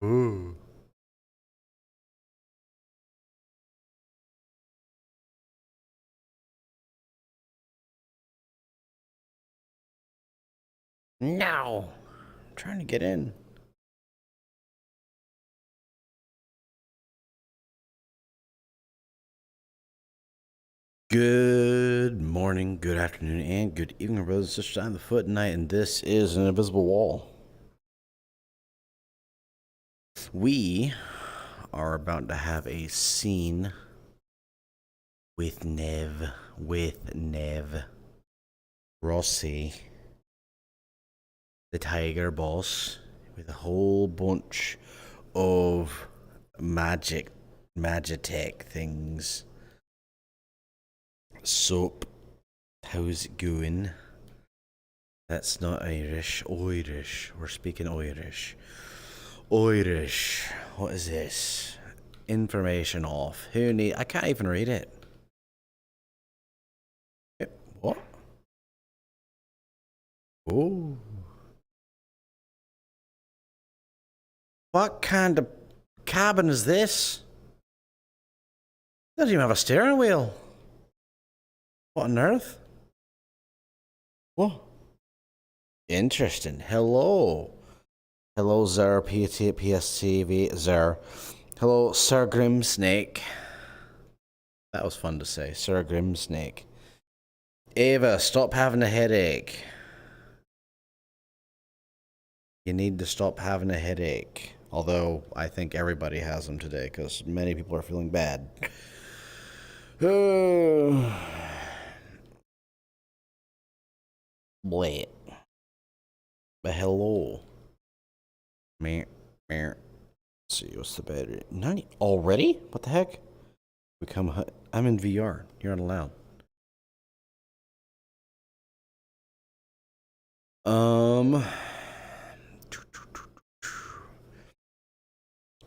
Ooh. No. I'm trying to get in. Good morning, good afternoon, and good evening, brothers and sisters. I'm the FootKnight, and this is an invisible wall. We are about to have a scene with Nev, Rossi, the Tiger Boss, with a whole bunch of magitech things. Soap, how's it going? That's not Irish. Irish. We're speaking Irish. Irish. What is this? Information off. Who need? I can't even read it. What? Oh. What kind of cabin is this? It doesn't even have a steering wheel. What on earth? What? Interesting. Hello. Hello, Zer, PSTV, Zer. Hello, Sir Grimsnake. That was fun to say. Sir Grimsnake. Ava, stop having a headache. You need to stop having a headache. Although, I think everybody has them today, because many people are feeling bad. Wait. But hello. Let's see, what's the battery? Already? What the heck? I'm in VR. You're not allowed.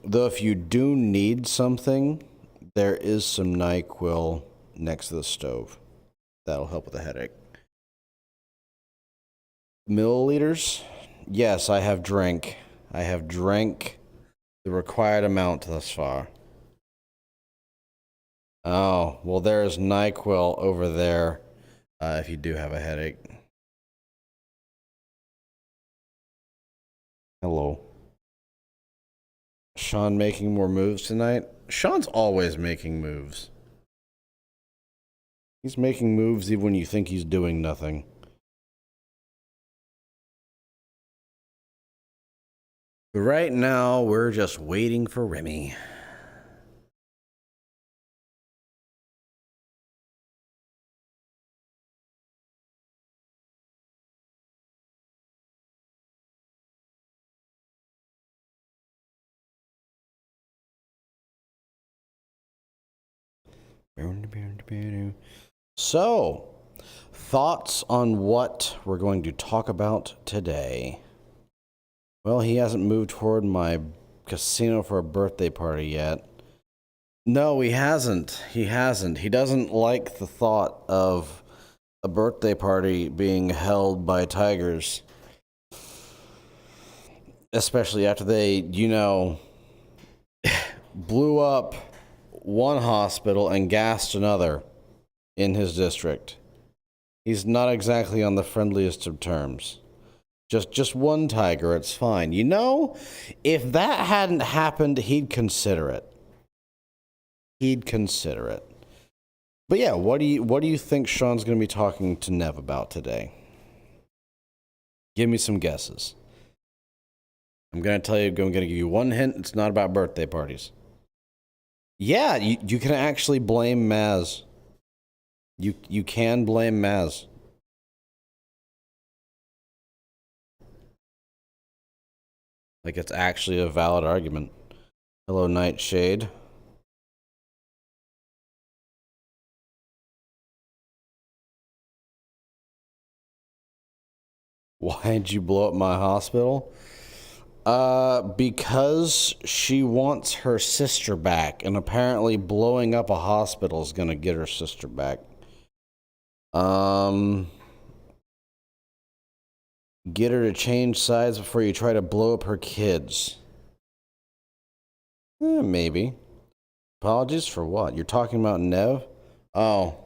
Though if you do need something, there is some NyQuil next to the stove. That'll help with the headache. Milliliters? Yes, I have drank. I have drank the required amount thus far. Oh, well, there's NyQuil over there if you do have a headache. Hello. Sean making more moves tonight? Sean's always making moves. He's making moves even when you think he's doing nothing. But right now, we're just waiting for Remy. So, thoughts on what we're going to talk about today? Well, he hasn't moved toward my casino for a birthday party yet. No, he hasn't. He hasn't. He doesn't like the thought of a birthday party being held by tigers. Especially after they, blew up one hospital and gassed another in his district. He's not exactly on the friendliest of terms. Just one tiger, it's fine. If that hadn't happened, he'd consider it. But yeah, what do you think Sean's going to be talking to Nev about today? Give me some guesses. I'm going to tell you, I'm going to give you one hint. It's not about birthday parties. Yeah, you can actually blame Maz. You can blame Maz. Like, it's actually a valid argument. Hello, Nightshade. Why'd you blow up my hospital? Because she wants her sister back, and apparently blowing up a hospital is gonna get her sister back. Get her to change sides before you try to blow up her kids. Maybe. Apologies for what? You're talking about Nev? Oh.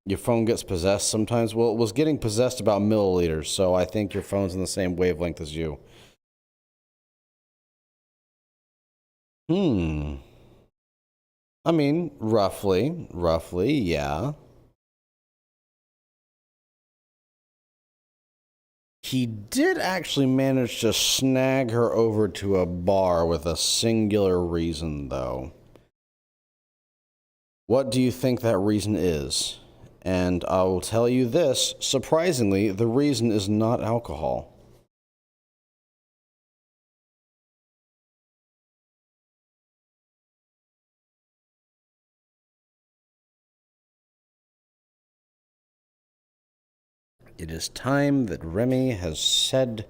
Your phone gets possessed sometimes. Well, it was getting possessed about milliliters, so I think your phone's in the same wavelength as you. I mean, roughly, yeah. He did actually manage to snag her over to a bar with a singular reason, though. What do you think that reason is? And I will tell you this, surprisingly, the reason is not alcohol. It is time that Remy has said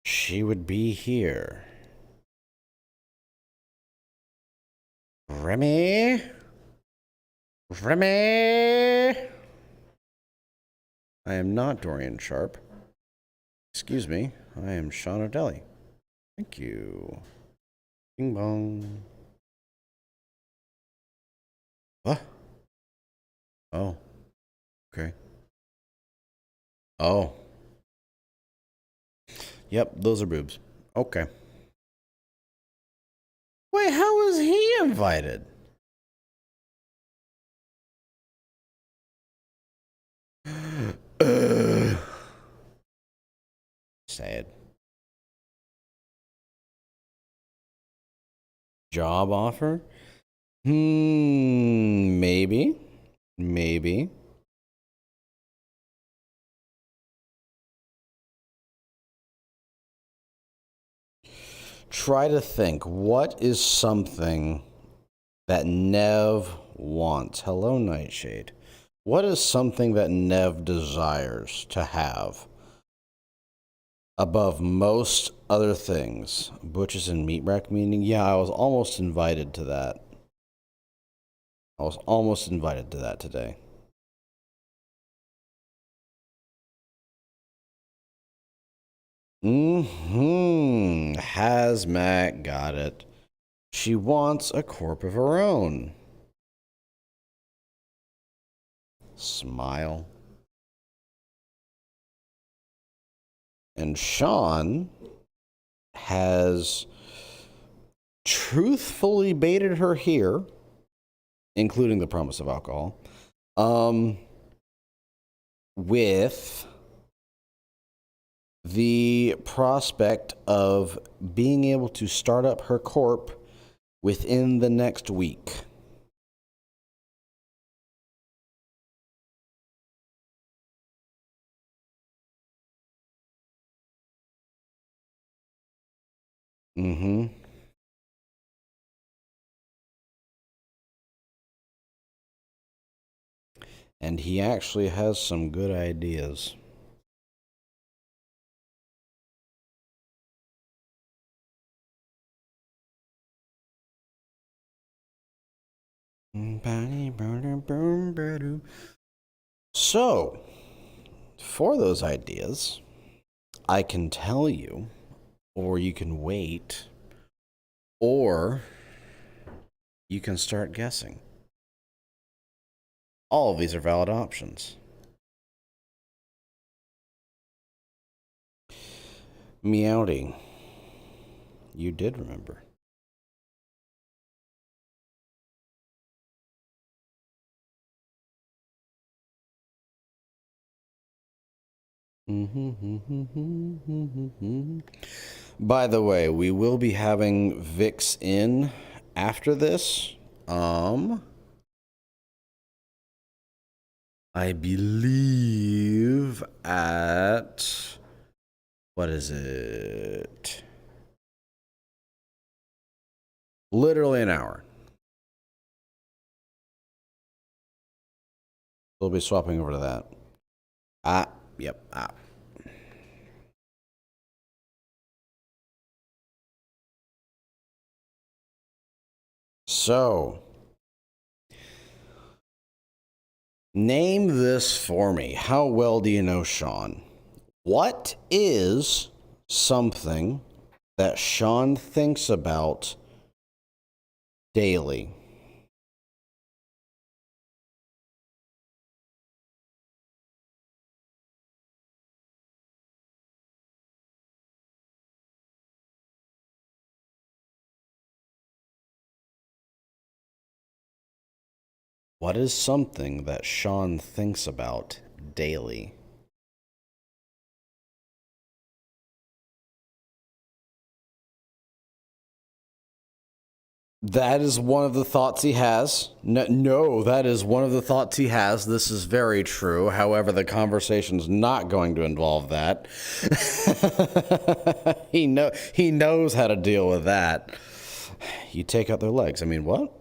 she would be here. Remy? Remy? I am not Dorian Sharp. Excuse me, I am Sean O'Delly. Thank you. Bing bong. What? Oh. Okay. Oh. Yep, those are boobs. Okay. Wait, how was he invited? Sad. Job offer? Maybe. Maybe. Try to think. What is something that Nev wants? Hello, Nightshade. What is something that Nev desires to have above most other things? Butchers and meat rack meeting? Yeah, I was almost invited to that. I was almost invited to that today. Hazmat got it. She wants a corp of her own. Smile. And Sean has truthfully baited her here, including the promise of alcohol, with the prospect of being able to start up her corp within the next week. And he actually has some good ideas. So, for those ideas, I can tell you, or you can wait, or you can start guessing. All of these are valid options. Meowdy, you did remember. By the way, we will be having Vix in after this. I believe at, what is it? Literally an hour. We'll be swapping over to that. Yep. So, name this for me. How well do you know Sean? What is something that Sean thinks about daily. What is something that Sean thinks about daily? That is one of the thoughts he has. No, that is one of the thoughts he has. This is very true. However, the conversation's not going to involve that. He knows how to deal with that. You take out their legs. I mean, what?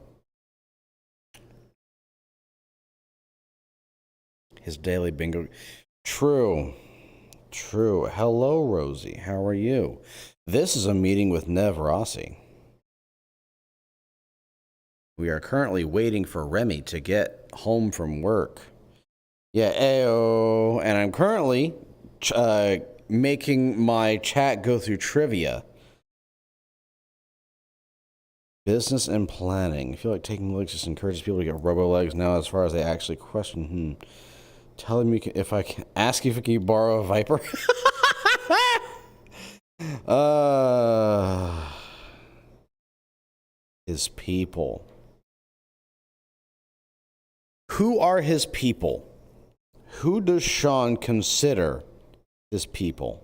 His daily bingo. True. True. Hello, Rosie. How are you? This is a meeting with Nev Rossi. We are currently waiting for Remy to get home from work. Yeah, ayo. And I'm currently making my chat go through trivia. Business and planning. I feel like taking legs just encourages people to get robo legs now as far as they actually question. Tell him if I can ask you if you can borrow a Viper. His people. Who are his people? Who does Sean consider his people?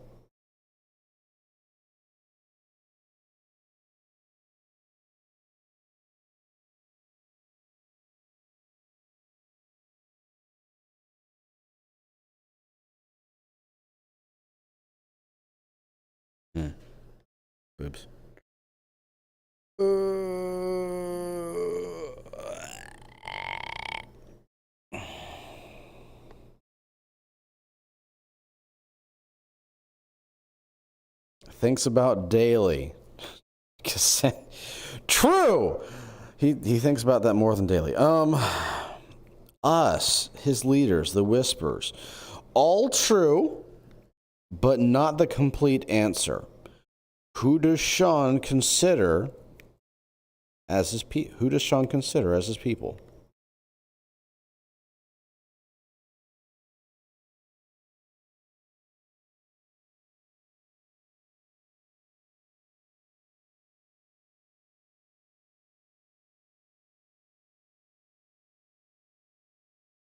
Oops. Thinks about daily. True. He thinks about that more than daily. Us, his leaders, the Whispers, all true, but not the complete answer. Who does Sean consider as his Who does Sean consider as his people?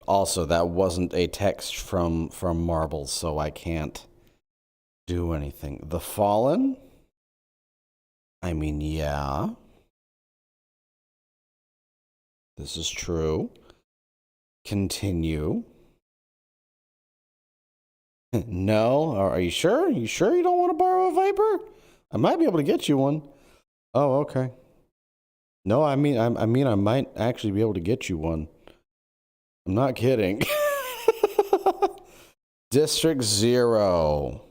Also, that wasn't a text from Marbles, so I can't do anything. The Fallen? I mean, yeah. This is true. Continue. No? Are you sure? You sure you don't want to borrow a Viper? I might be able to get you one. Oh, okay. No, I mean I might actually be able to get you one. I'm not kidding. District 0.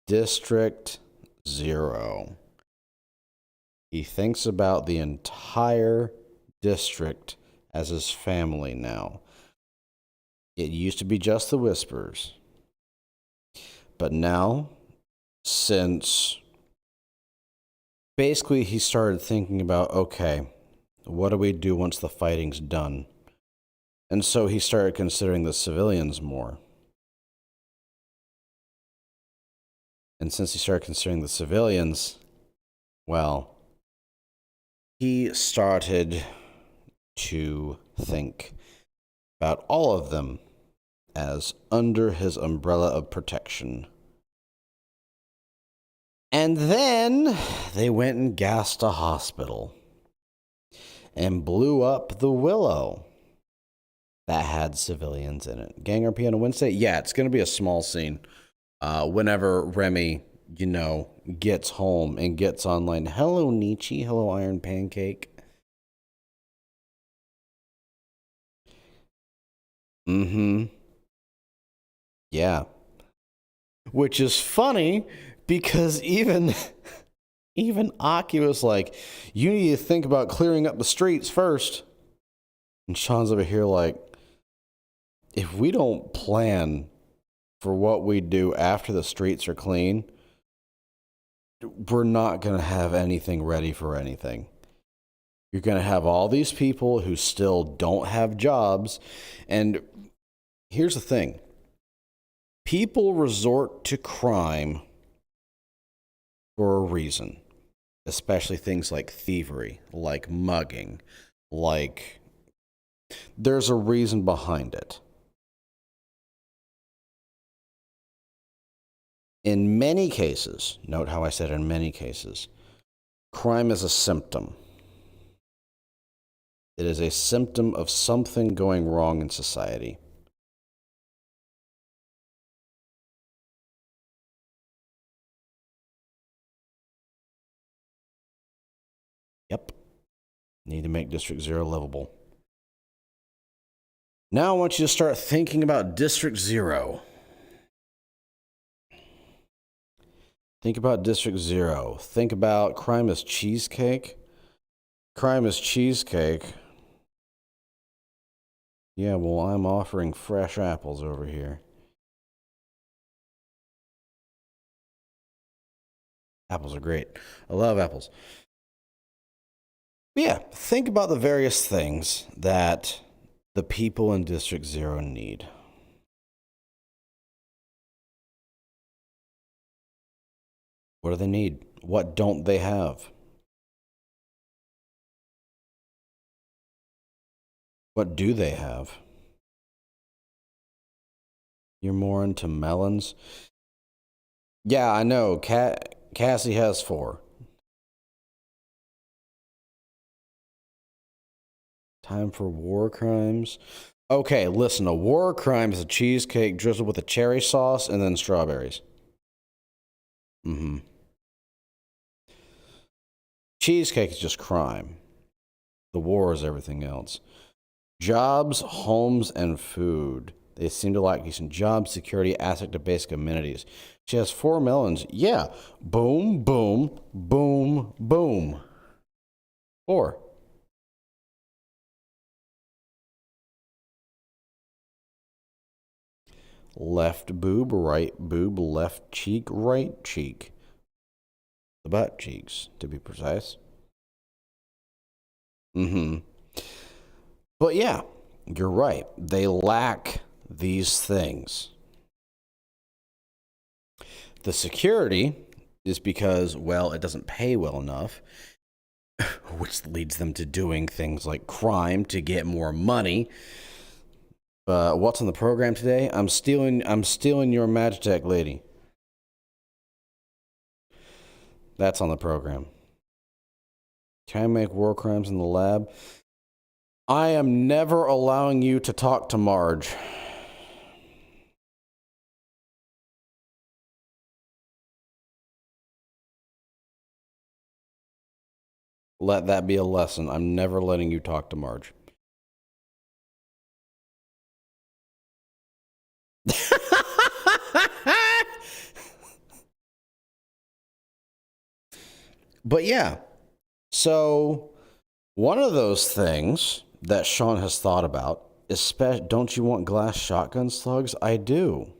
District 0. He thinks about the entire district as his family now. It used to be just the Whispers. But now, since basically he started thinking about, okay, what do we do once the fighting's done? And so he started considering the civilians more. And since he started considering the civilians, well, he started to think about all of them as under his umbrella of protection. And then they went and gassed a hospital and blew up the Willow that had civilians in it. GangRP on a Wednesday? Yeah, it's going to be a small scene. Whenever Remy, gets home and gets online. Hello, Nietzsche. Hello, Iron Pancake. Yeah. Which is funny because even Aki was like, you need to think about clearing up the streets first. And Sean's over here like, if we don't plan for what we do after the streets are clean, we're not going to have anything ready for anything. You're going to have all these people who still don't have jobs. And here's the thing. People resort to crime for a reason, especially things like thievery, like mugging, like there's a reason behind it. In many cases, note how I said in many cases, crime is a symptom. It is a symptom of something going wrong in society. Yep. Need to make District 0 livable. Now I want you to start thinking about District 0. Think about District 0. Think about crime is cheesecake. Crime is cheesecake. Yeah, well, I'm offering fresh apples over here. Apples are great. I love apples. But yeah, think about the various things that the people in District 0 need. What do they need? What don't they have? What do they have? You're more into melons? Yeah, I know. Cassie has 4. Time for war crimes. Okay, listen, a war crime is a cheesecake drizzled with a cherry sauce and then strawberries. Cheesecake is just crime. The war is everything else. Jobs, homes, and food. They seem to like decent jobs, security, asset to basic amenities. She has 4 melons. Yeah. Boom, boom, boom, boom. 4. Left boob, right boob, left cheek, right cheek. The butt cheeks, to be precise. But yeah, you're right. They lack these things. The security is because, well, it doesn't pay well enough, which leads them to doing things like crime to get more money. What's on the program today? I'm stealing your Magitech, lady. That's on the program. Can I make war crimes in the lab? I am never allowing you to talk to Marge. Let that be a lesson. I'm never letting you talk to Marge. But yeah, so one of those things that Sean has thought about is, don't you want glass shotgun slugs? I do.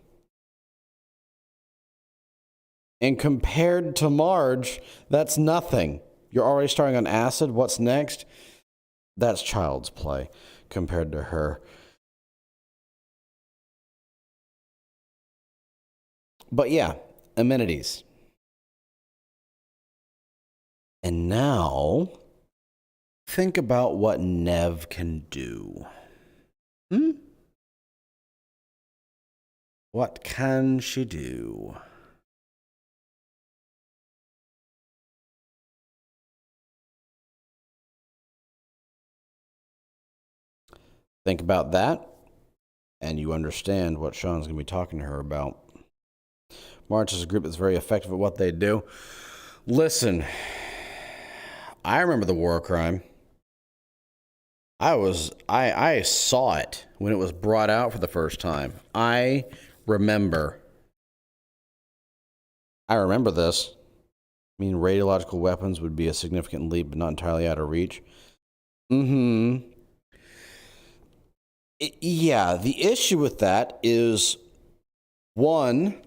And compared to Marge, that's nothing. You're already starting on acid. What's next? That's child's play compared to her. But yeah, amenities. And now, think about what Nev can do. What can she do? Think about that, and you understand what Sean's going to be talking to her about. March is a group that's very effective at what they do. Listen, I remember the war crime. I saw it when it was brought out for the first time. I remember this. I mean, radiological weapons would be a significant leap, but not entirely out of reach. Yeah, the issue with that is, one,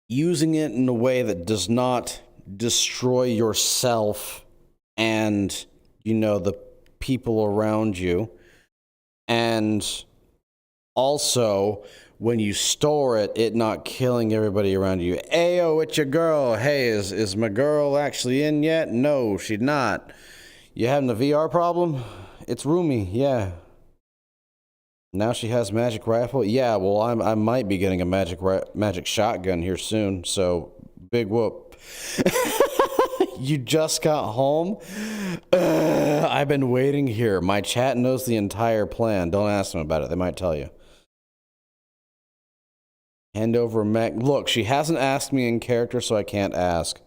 using it in a way that does not destroy yourself and, you know, the people around you. And also, when you store it, it not killing everybody around you. Ayo, it's your girl. Hey, is my girl actually in yet? No, she's not. You having a VR problem? It's roomy, yeah. Now she has magic rifle? Yeah, well, I might be getting a magic shotgun here soon, so big whoop. You just got home? I've been waiting here. My chat knows the entire plan. Don't ask them about it. They might tell you. Hand over Mac. Look, she hasn't asked me in character, so I can't ask.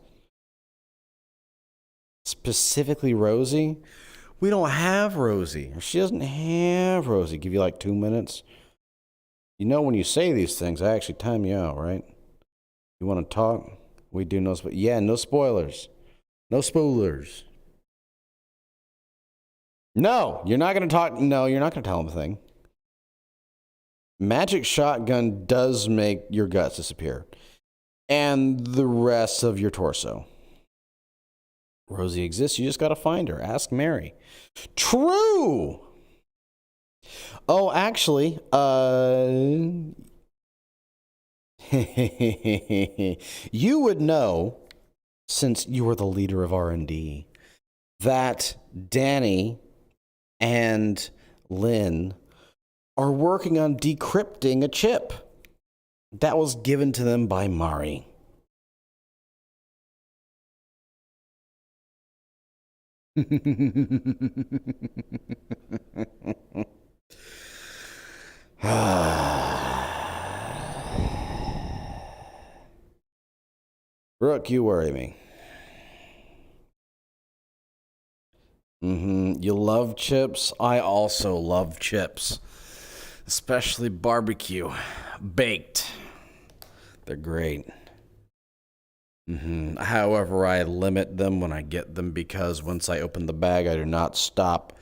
Specifically Rosie? We don't have Rosie. She doesn't have Rosie. Give you like 2 minutes. You know, when you say these things, I actually time you out, right? You want to talk? We do no spoilers. Yeah, no spoilers. No spoilers. No, you're not going to talk. No, you're not going to tell them a thing. Magic shotgun does make your guts disappear. And the rest of your torso. Rosie exists. You just got to find her. Ask Mary. True. Oh, actually, you would know, since you were the leader of R&D, that Danny and Lynn are working on decrypting a chip that was given to them by Mari. Brooke, you worry me. You love chips? I also love chips. Especially barbecue. Baked. They're great. However, I limit them when I get them because once I open the bag, I do not stop.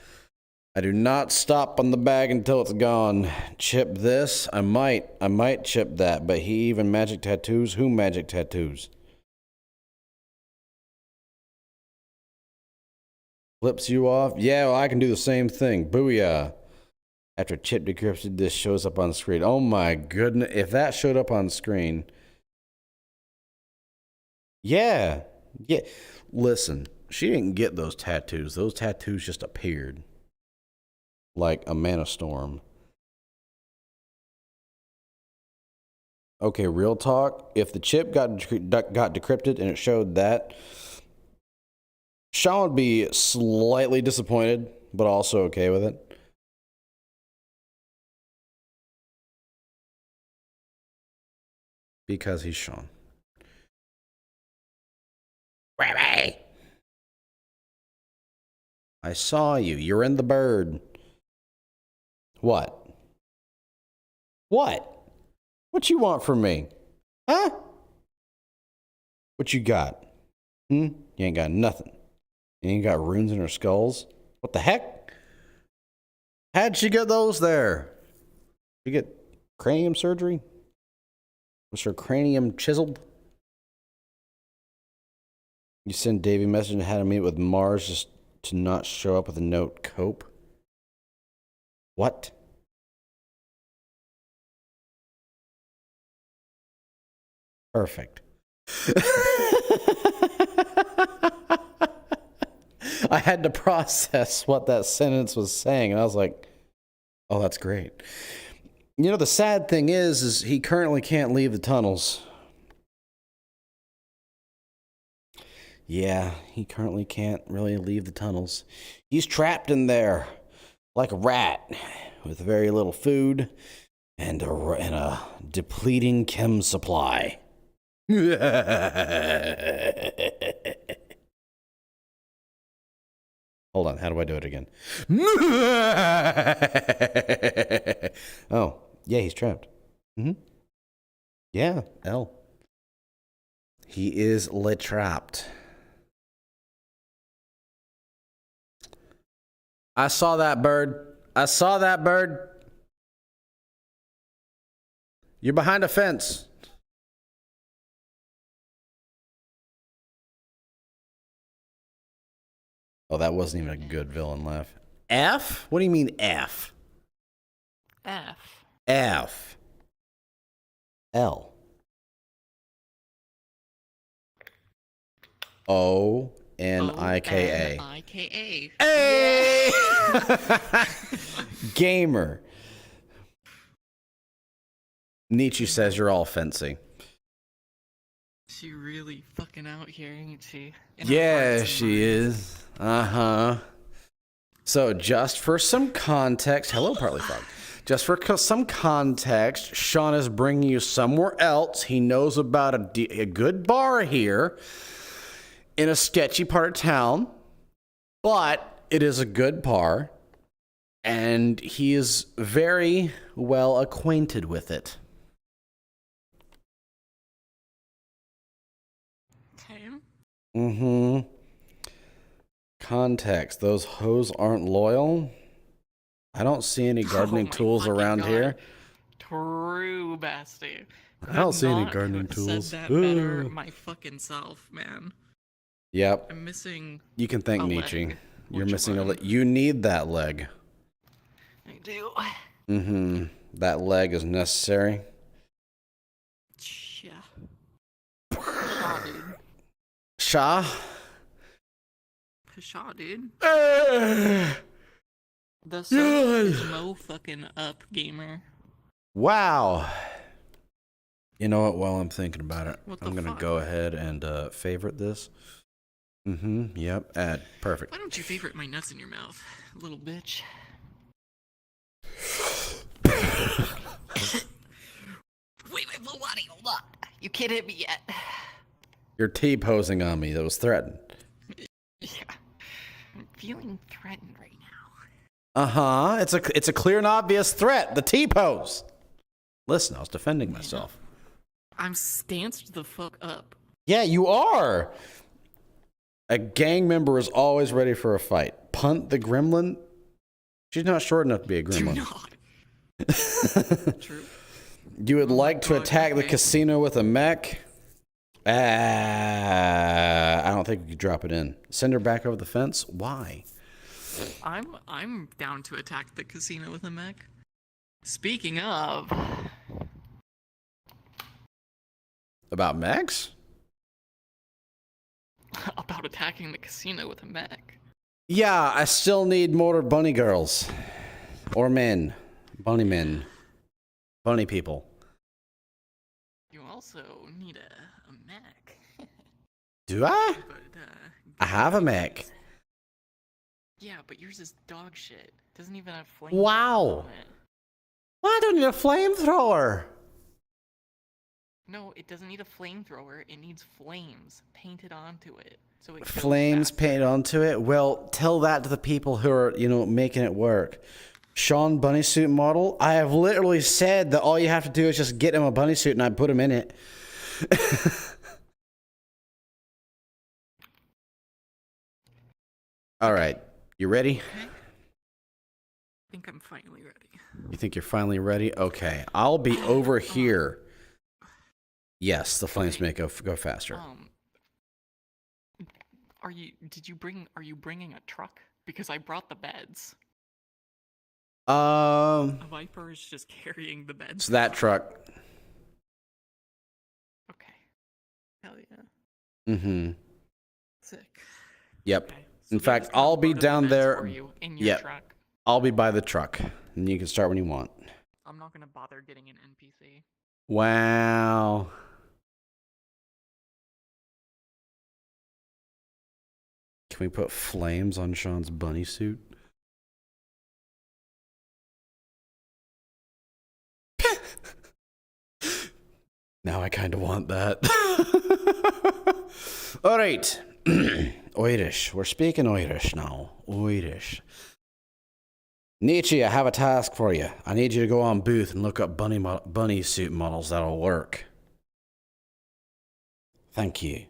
I do not stop on the bag until it's gone. Chip this? I might chip that, but he even magic tattoos? Who magic tattoos? Flips you off? Yeah, well, I can do the same thing. Booyah. After chip decrypted, this shows up on screen. Oh my goodness. If that showed up on screen. Yeah. Yeah. Listen, she didn't get those tattoos. Those tattoos just appeared. Like a mana storm. Okay, real talk. If the chip got decrypted and it showed that, Sean would be slightly disappointed, but also okay with it. Because he's Sean. Rabbi! I saw you. You're in the bird. What? What? What you want from me? Huh? What you got? You ain't got nothing. You ain't got runes in her skulls? What the heck? How'd she get those there? Did you get cranium surgery? Was her cranium chiseled? You send Davey a message and had to meet with Mars just to not show up with a note. Cope? What? Perfect. I had to process what that sentence was saying, and I was like, oh, that's great. You know, the sad thing is he currently can't leave the tunnels. Yeah, he currently can't really leave the tunnels. He's trapped in there like a rat with very little food and a depleting chem supply. Hold on, how do I do it again? Oh, yeah, he's trapped. Yeah, L. He is trapped. I saw that bird. I saw that bird. You're behind a fence. Oh, that wasn't even a good villain laugh. F? What do you mean F? F. F. L. O-N-I-K-A. O-N-I-K-A. Hey! Gamer. Nietzsche says you're all fancy. She really fucking out here, ain't she? Yeah, she is. Uh-huh. So just for some context, hello, Partly Frog. Just for some context, Sean is bringing you somewhere else. He knows about a good bar here in a sketchy part of town, but it is a good bar, and he is very well acquainted with it. Okay. Mm-hmm. Context. Those hoes aren't loyal. I don't see any gardening tools around God. here. True, Basti. I don't see any gardening tools. Said that better my fucking self, man. Yep. I'm missing. You can thank a Nietzsche. leg. You're missing a leg. You need that leg. I do. Mm-hmm. That leg is necessary. Yeah. Pshaw, dude. Shah? Pshaw, dude. The sun is mo fucking up, gamer. Wow. You know what? While I'm thinking about it, I'm going to fuck? go ahead and favorite this. Mm-hmm. Yep. Add. Perfect. Why don't you favorite my nuts in your mouth, little bitch? Wait, Vowadi, hold up. You can't hit me yet. You're T-posing on me. That was threatened. Yeah. I'm feeling threatened right now. Uh-huh. It's a clear and obvious threat. The T-pose. Listen, I was defending myself. I'm stanced the fuck up. Yeah, you are. A gang member is always ready for a fight. Punt the gremlin. She's not short enough to be a gremlin. Do not. True. You would like to attack the casino with a mech? I don't think you could drop it in. Send her back over the fence? Why? I'm down to attack the casino with a mech. Speaking of... About mechs? About attacking the casino with a mech. Yeah, I still need more bunny girls. Or men. Bunny men. Bunny people. You also need a mech. Do I? But, I have a mech. Yeah, but yours is dog shit. Doesn't even have flames. Wow. On it. Well, I don't need a flamethrower. No, it doesn't need a flamethrower. It needs flames painted onto it. So it Flames painted onto it? Well, tell that to the people who are, making it work. Sean bunny suit model? I have literally said that all you have to do is just get him a bunny suit and I put him in it. All right. You ready? Okay. I think I'm finally ready. You think you're finally ready? Okay. I'll be over here. Yes, the flames may go faster. Are you bringing a truck? Because I brought the beds. A Viper is just carrying the beds. It's that truck. Okay. Hell yeah. Mm-hmm. Sick. Yep. Okay. In fact, I'll be down there. In your truck. I'll be by the truck, and you can start when you want. I'm not gonna bother getting an NPC. Wow. Can we put flames on Sean's bunny suit? Now I kind of want that. All right. Irish. We're speaking Irish now. Irish. Nietzsche, I have a task for you. I need you to go on Booth and look up bunny suit models that'll work. Thank you.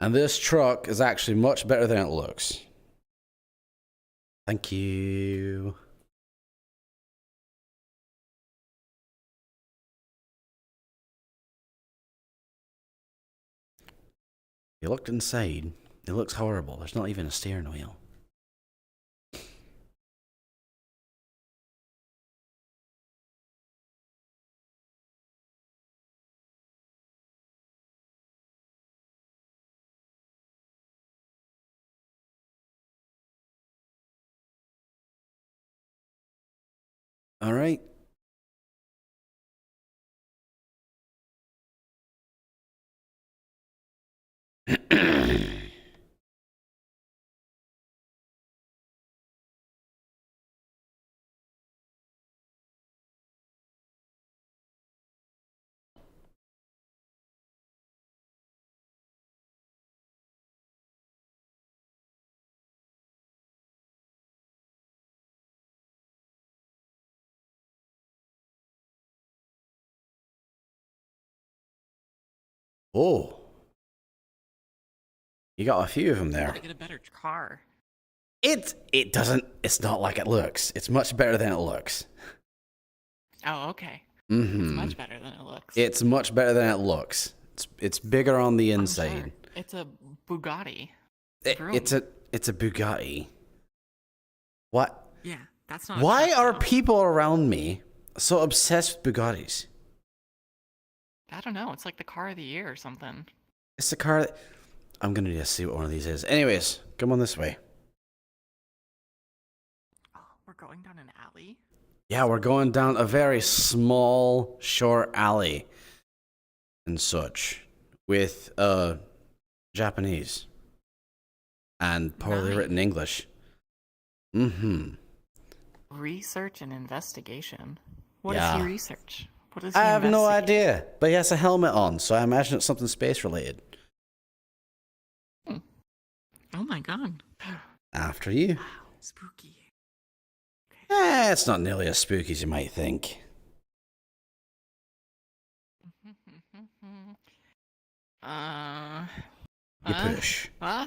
And this truck is actually much better than it looks. Thank you. you looked inside, it looks horrible. There's not even a steering wheel. All right. Oh, you got a few of them there. Gotta get a better car. It doesn't. It's not like it looks. It's much better than it looks. Oh, okay. Mm-hmm. It's much better than it looks. It's much better than it looks. It's bigger on the I'm inside. sure. It's a Bugatti. It's a Bugatti. What? Yeah, that's not. Why are people? people around me so obsessed with Bugattis? I don't know. It's like the car of the year or something. It's the car. I'm gonna just see what one of these is. Anyways, come on this way. Oh, we're going down an alley. Yeah, we're going down a very small, short alley and such with Japanese and poorly written English. Mm-hmm. Research and investigation. What Yeah. does he research? What does he I have no investigate? idea, but he has a helmet on, so I imagine it's something space related. Oh my god. After you. Wow, spooky. It's not nearly as spooky as you might think. You push. Huh?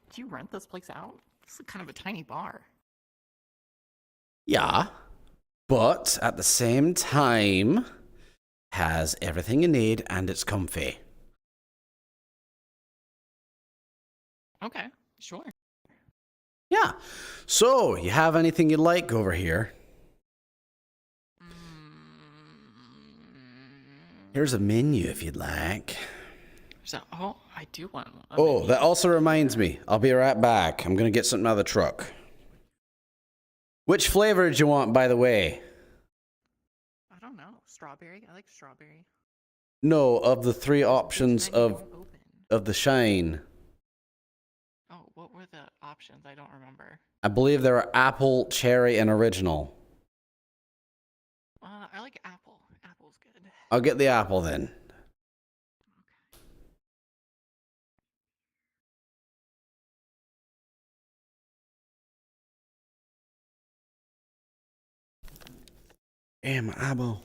Did you rent this place out? This is kind of a tiny bar. Yeah, but at the same time, has everything you need and it's comfy. Okay, sure. Yeah. So, you have anything you like over here? Here's a menu if you'd like. So, oh, I do want. Oh, that also reminds me. I'll be right back. I'm going to get something out of the truck. Which flavor did you want, by the way? I don't know. Strawberry. I like strawberry. No, of the three options Menu of won't open. the shine. Oh, what were the options? I don't remember. I believe there are apple, cherry, and original. I like apple. Apple's good. I'll get the apple then. Yeah, my eyeball.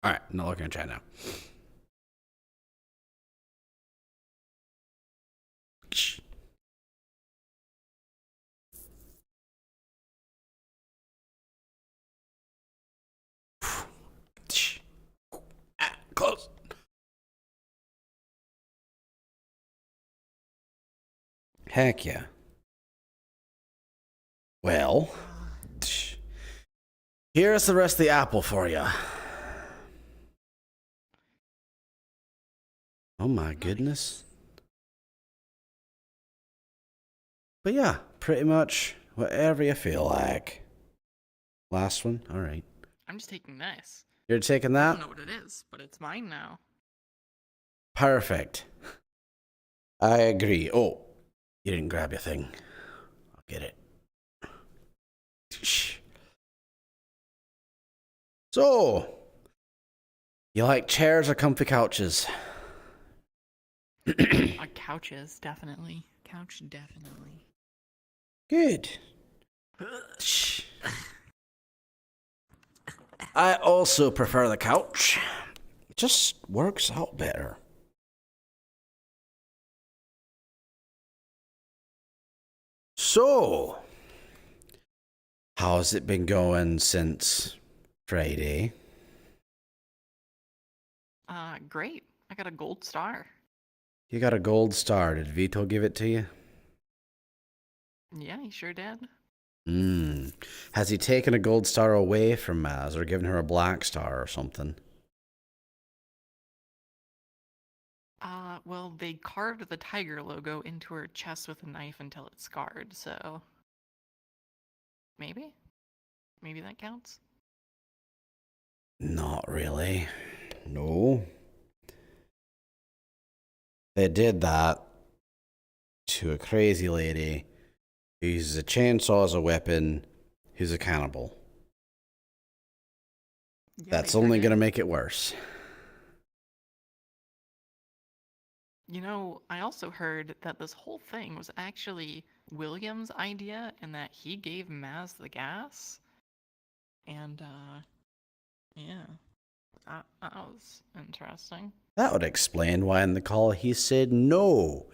All right, not looking at chat now. Close. Heck yeah. Well, here's the rest of the apple for you. Oh my goodness. But yeah, pretty much whatever you feel like. Last one? All right. I'm just taking this. You're taking I that? don't know what it is, but it's mine now. Perfect. I agree. Oh, you didn't grab your thing. I'll get it. Shh. So, you like chairs or comfy couches? Couches, definitely. Couch, definitely. Good. Shh. I also prefer the couch. It just works out better. So, How's it been going since Friday? Great. I got a gold star. You got a gold star. Did Vito give it to you? Yeah, he sure did. Has he taken a gold star away from Maz or given her a black star or something? Well, they carved the tiger logo into her chest with a knife until it's scarred, so maybe? Maybe that counts? Not really. No. They did that to a crazy lady who uses a chainsaw as a weapon, who's a cannibal. Yeah, That's they sure only did. going to make it worse. You know, I also heard that this whole thing was actually William's idea and that he gave Maz the gas. And, yeah, that was interesting. That would explain why in the call he said no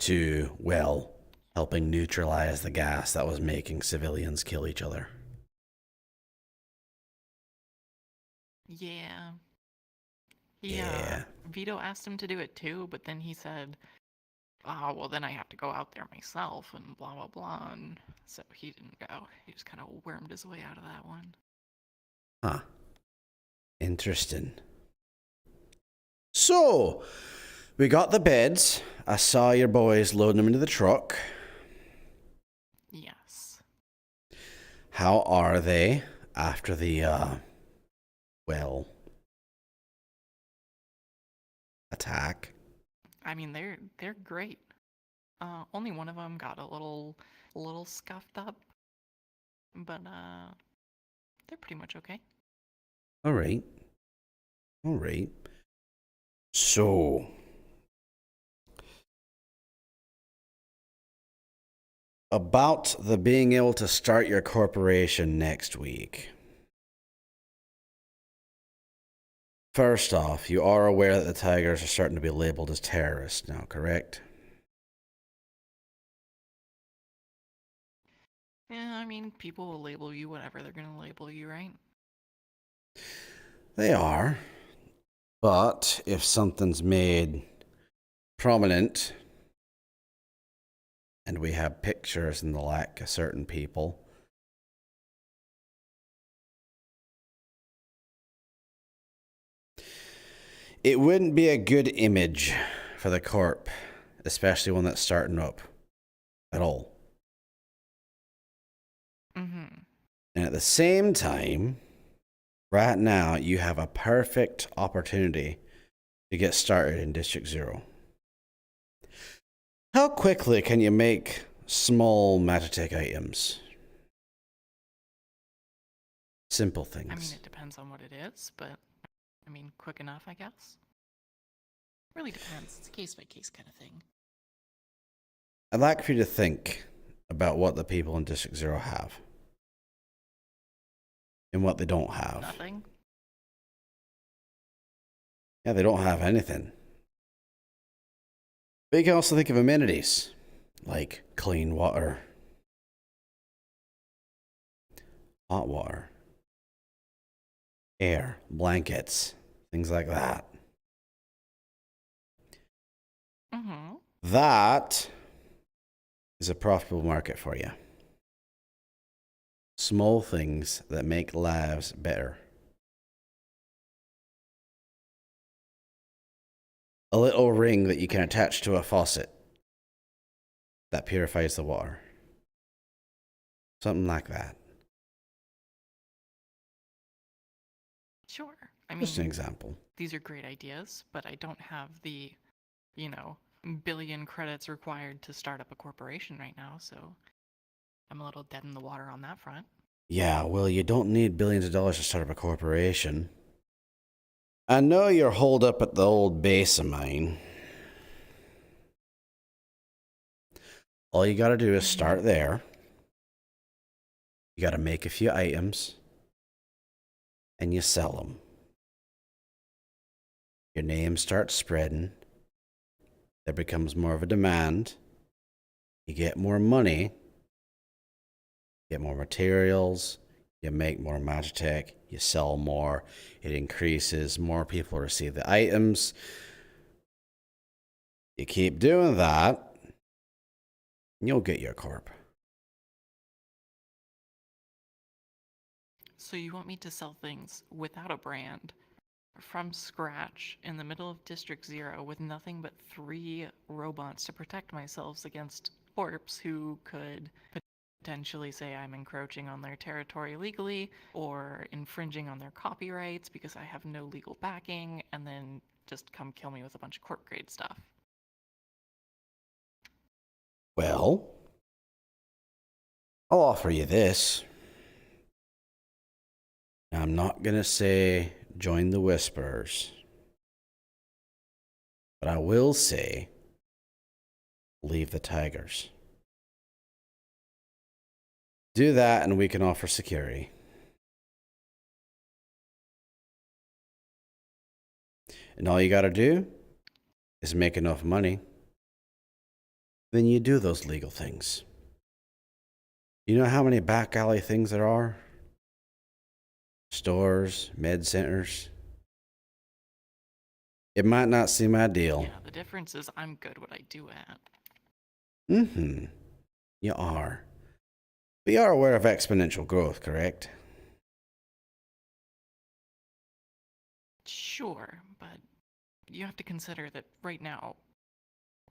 to, well, helping neutralize the gas that was making civilians kill each other. Yeah. Yeah. Vito asked him to do it too, but then he said, oh, well, then I have to go out there myself and blah, blah, blah. And so he didn't go. He just kind of wormed his way out of that one. Huh. Interesting. So, we got the beds. I saw your boys loading them into the truck. Yes. How are they after the, well, attack? I mean, they're great. Only one of them got a little scuffed up, but they're pretty much okay. All right. All right. So, about the being able to start your corporation next week. First off, you are aware that the Tigers are starting to be labeled as terrorists now, correct? Yeah, I mean, people will label you whatever they're gonna label you, right? They are. But if something's made prominent and we have pictures and the like of certain people, it wouldn't be a good image for the corp, especially one that's starting up at all. Mm-hmm. And at the same time, right now, you have a perfect opportunity to get started in District 0. How quickly can you make small Matitech items? Simple things. I mean, it depends on what it is, but I mean, quick enough, I guess. Really depends. It's a case-by-case kind of thing. I'd like for you to think about what the people in District 0 have and what they don't have. Nothing? Yeah, they don't have anything. But you can also think of amenities like clean water, hot water, air, blankets, things like that. Mm-hmm. That is a profitable market for you. Small things that make lives better. A little ring that you can attach to a faucet that purifies the water. Something like that. Sure. I mean, Just an example. these are great ideas, but I don't have the, you know, billion credits required to start up a corporation right now, so I'm a little dead in the water on that front. Yeah, well, you don't need billions of dollars to start up a corporation. I know you're holed up at the old base of mine. All you gotta do is start there. You gotta make a few items. And you sell them. Your name starts spreading. There becomes more of a demand. You get more money. get more materials, you make more Magitech, you sell more, it increases, more people receive the items. You keep doing that, you'll get your corp. So you want me to sell things without a brand, from scratch, in the middle of District 0, with nothing but 3 robots to protect myself against corps who could potentially say I'm encroaching on their territory legally, or infringing on their copyrights because I have no legal backing, and then just come kill me with a bunch of corp grade stuff? Well, I'll offer you this. Now, I'm not going to say join the Whisperers, but I will say leave the Tigers. Do that and we can offer security. And all you got to do is make enough money. Then you do those legal things. You know how many back alley things there are? Stores, med centers. It might not seem ideal. Yeah, the difference is I'm good what I do at. Mm-hmm. You are. But you are aware of exponential growth, correct? Sure, but you have to consider that right now,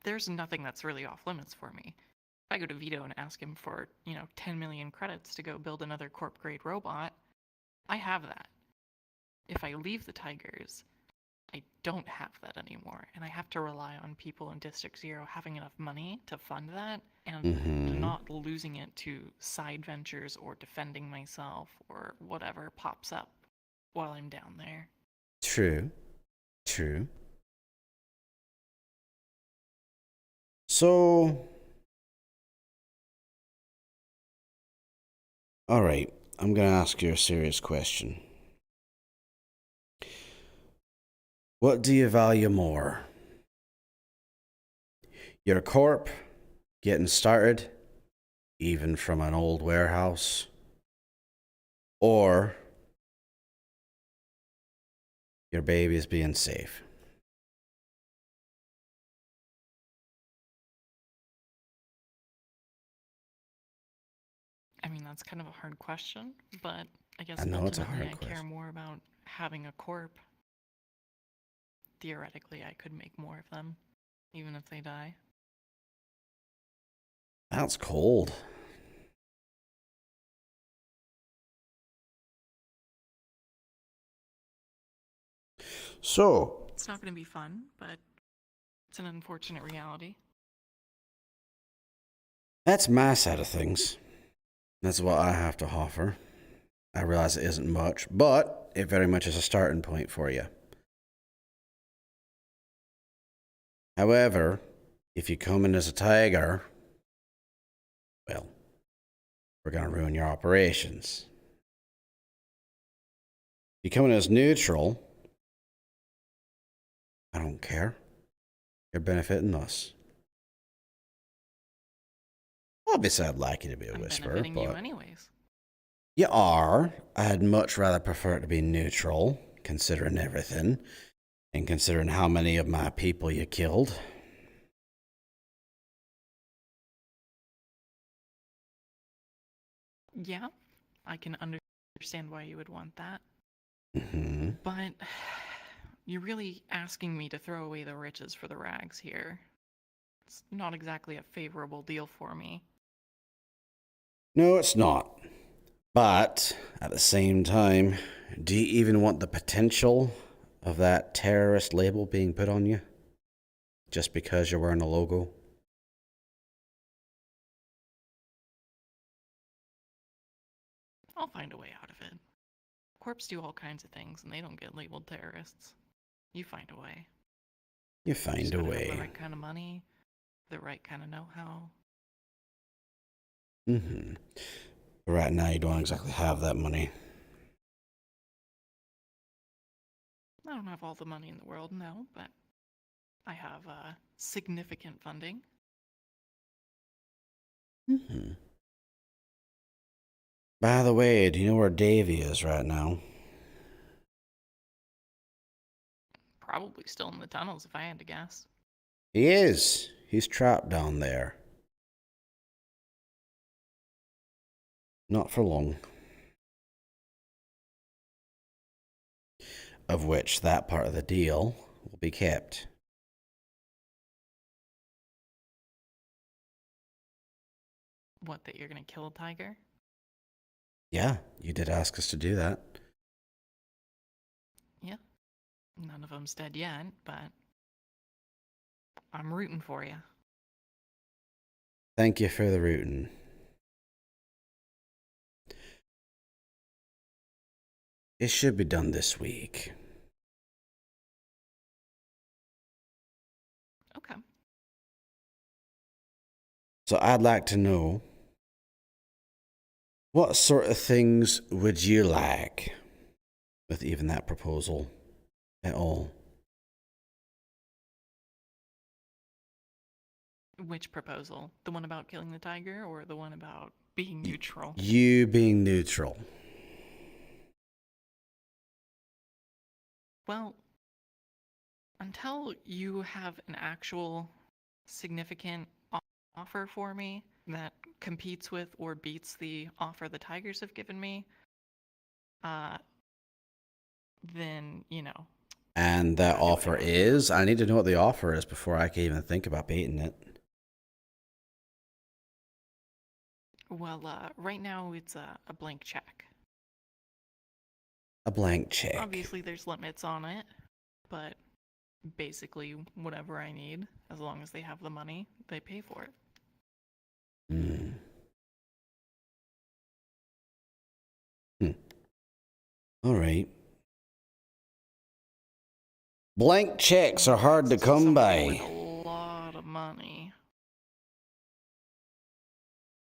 there's nothing that's really off limits for me. If I go to Vito and ask him for, 10 million credits to go build another corp grade robot, I have that. If I leave the Tigers, I don't have that anymore, and I have to rely on people in District 0 having enough money to fund that, and not losing it to side ventures or defending myself or whatever pops up while I'm down there. True. True. So, all right, I'm going to ask you a serious question. What do you value more? Your corp getting started, even from an old warehouse, or your babies being safe? I mean, that's kind of a hard question, but I guess I know it's a ultimately hard I care question. more about having a corp. Theoretically, I could make more of them, even if they die. That's cold. So, It's not going to be fun, but it's an unfortunate reality. that's my side of things. That's what I have to offer. I realize it isn't much, but it very much is a starting point for you. However, if you come in as a tiger, well, we're going to ruin your operations. If you come in as neutral, I don't care. You're benefiting us. Obviously, I'd like you to be a I'm whisperer, benefiting you but anyways. you are. I'd much rather prefer it to be neutral, considering everything, and considering how many of my people you killed. Yeah, I can understand why you would want that. Mm-hmm. But you're really asking me to throw away the riches for the rags here. It's not exactly a favorable deal for me. No, it's not. But at the same time, do you even want the potential of that terrorist label being put on you? Just because you're wearing a logo? I'll find a way out of it. Corps do all kinds of things, and they don't get labeled terrorists. You find a way. You Just find a gotta have the way. right kind of money, the right kind of know-how. Mm-hmm. But right now, you don't exactly have that money. I don't have all the money in the world, no, but I have significant funding. Mm-hmm. By the way, do you know where Davy is right now? Probably still in the tunnels if I had to guess. He is. He's trapped down there. Not for long. Of which that part of the deal will be kept. What, that you're gonna kill a tiger? Yeah, you did ask us to do that. Yeah. None of them's dead yet, but I'm rooting for you. Thank you for the rooting. It should be done this week. Okay. So I'd like to know, what sort of things would you like with even that proposal at all? Which proposal? The one about killing the tiger or the one about being neutral? You being neutral. Well, until you have an actual significant offer for me that competes with or beats the offer the Tigers have given me, then, you know. And that Gotta do what I offer gotta do. is? I need to know what the offer is before I can even think about baiting it. Well, right now it's a blank check. A blank check. Obviously, there's limits on it, but basically, whatever I need, as long as they have the money, they pay for it. Hmm. All right. Blank checks are hard to come Somebody with by. a lot of money.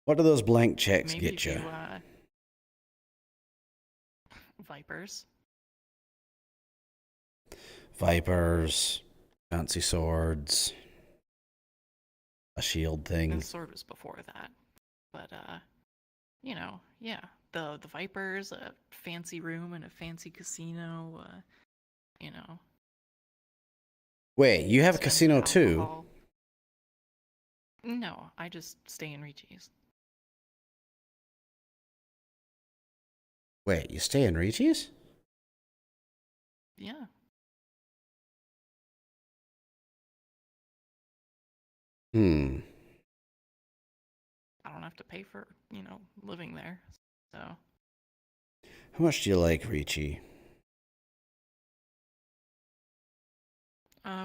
What do those blank checks Maybe get if you? you, Vipers. Vipers, fancy swords, a shield The thing. sword was before that. But, you know, yeah. The Vipers, a fancy room in a fancy casino, you know. Wait, you have a Expensive casino too? alcohol. No, I just stay in Ricci's. Wait, you stay in Ricci's? Yeah. Hmm. I don't have to pay for, you know, living there. So, How much do you like Ricci?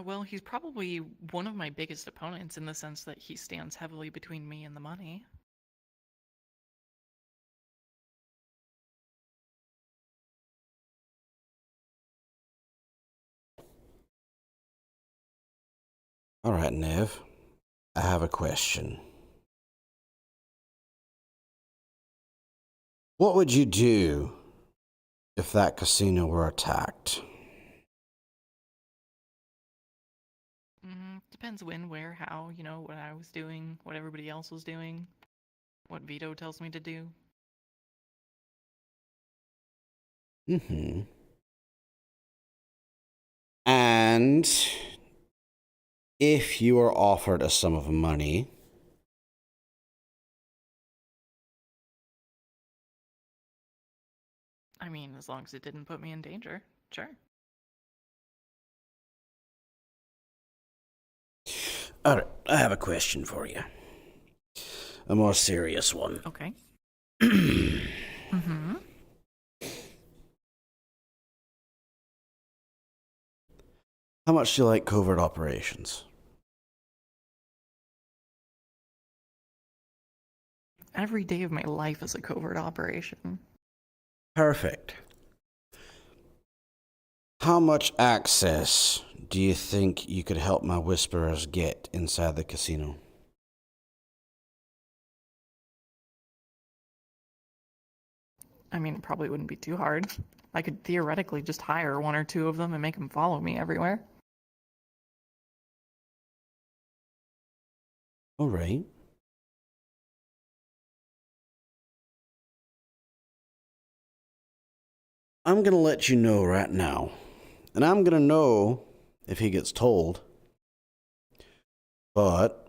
well, he's probably one of my biggest opponents in the sense that he stands heavily between me and the money. All right, Nev. I have a question. What would you do if that casino were attacked? Depends when, where, how, you know, what I was doing, what everybody else was doing, what Vito tells me to do. Mm-hmm. And if you were offered a sum of money, I mean, as long as it didn't put me in danger, sure. all right, I have a question for you. A more serious one. Okay. Mm-hmm. How much do you like covert operations? Every day of my life is a covert operation. Perfect. How much access do you think you could help my whisperers get inside the casino? I mean, it probably wouldn't be too hard. I could theoretically just hire one or two of them and make them follow me everywhere. All right. I'm going to let you know right now. And I'm going to know if he gets told. But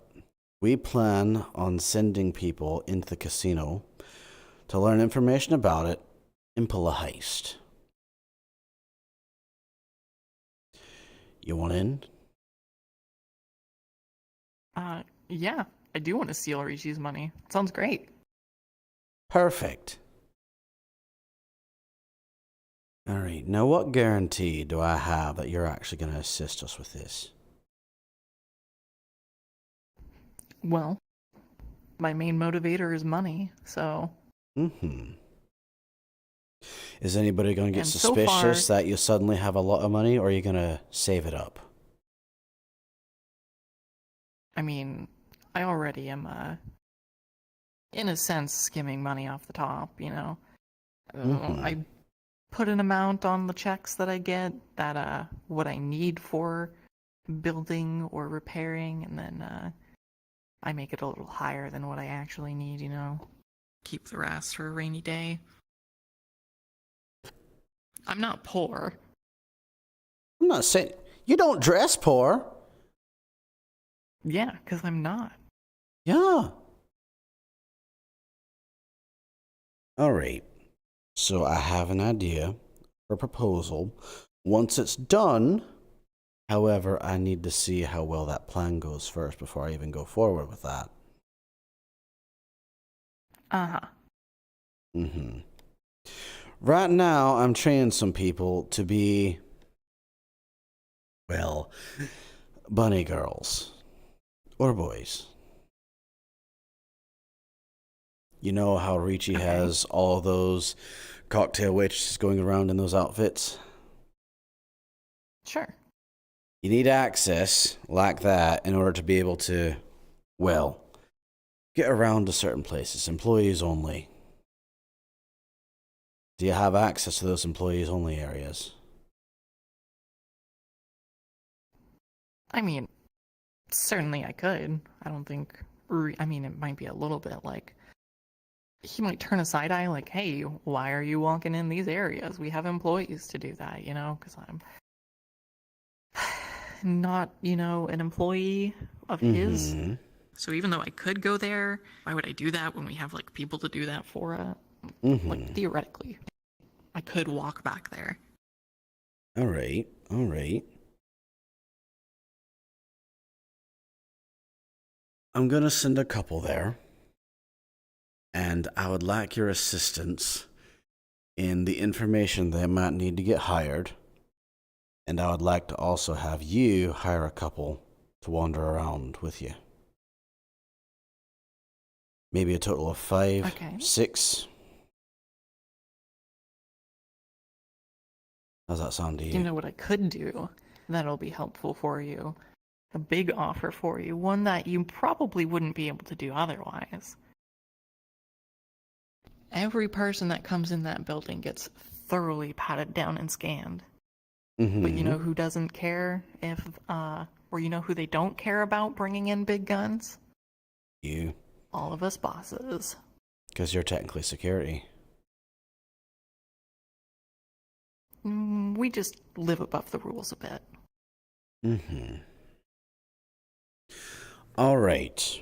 we plan on sending people into the casino to learn information about it and pull a heist. You want in? Yeah, I do want to steal Rishi's money. Sounds great. Perfect. All right, now what guarantee do I have that you're actually going to assist us with this? Well, my main motivator is money, so... Mm-hmm. Is anybody going to get And suspicious so far, that you suddenly have a lot of money, or are you going to save it up? I mean, I already am, in a sense, skimming money off the top, you know? Mm-hmm. I put an amount on the checks that I get, that, what I need for building or repairing, and then, I make it a little higher than what I actually need, you know? Keep the rest for a rainy day. I'm not poor. I'm not saying... You don't dress poor. Yeah, 'cause I'm not. Yeah. All right. So I have an idea for a proposal. Once it's done, however, I need to see how well that plan goes first before I even go forward with that. Uh-huh. Mm-hmm. Right now, I'm training some people to be, well, bunny girls. Or boys. You know how Ricci Okay. has all those cocktail waitresses going around in those outfits? Sure. You need access like that in order to be able to, well, get around to certain places. Employees only. Do you have access to those employees only areas? I mean, certainly I could. I don't think... I mean, it might be a little bit like... He might turn a side eye like, hey, why are you walking in these areas? We have employees to do that, you know? Because I'm not, you know, an employee of his. Mm-hmm. So even though I could go there, why would I do that when we have, like, people to do that for it? Mm-hmm. Like, theoretically, I could walk back there. All right. All right. I'm going to send a couple there. And I would like your assistance in the information they might need to get hired. And I would like to also have you hire a couple to wander around with you. Maybe a total of 5, Okay. 6. How's that sound to You you? know what I could do that'll be helpful for you? A big offer for you, one that you probably wouldn't be able to do otherwise. Every person that comes in that building gets thoroughly patted down and scanned. Mm-hmm. But you know who doesn't care if, or you know who they don't care about bringing in big guns? You. All of us bosses. Because you're technically security. We just live above the rules a bit. Mm-hmm. All right.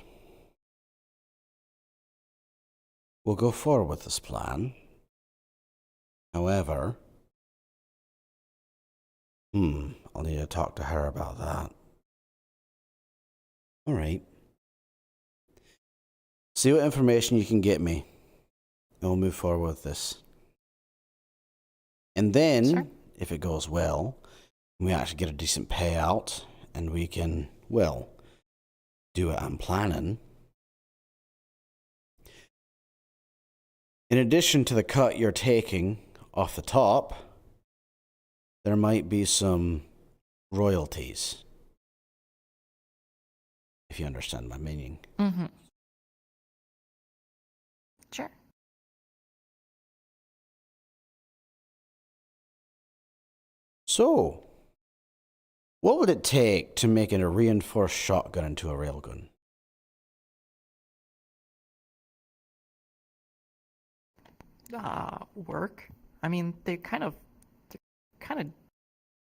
We'll go forward with this plan. However, I'll need to talk to her about that. All right. See what information you can get me, and we'll move forward with this. And then, Sure. if it goes well, we actually get a decent payout, and we can, well, do what I'm planning. In addition to the cut you're taking off the top, there might be some royalties. If you understand my meaning. Mm-hmm. Sure. So, what would it take to make a reinforced shotgun into a railgun? Work. I mean, they kind of kind of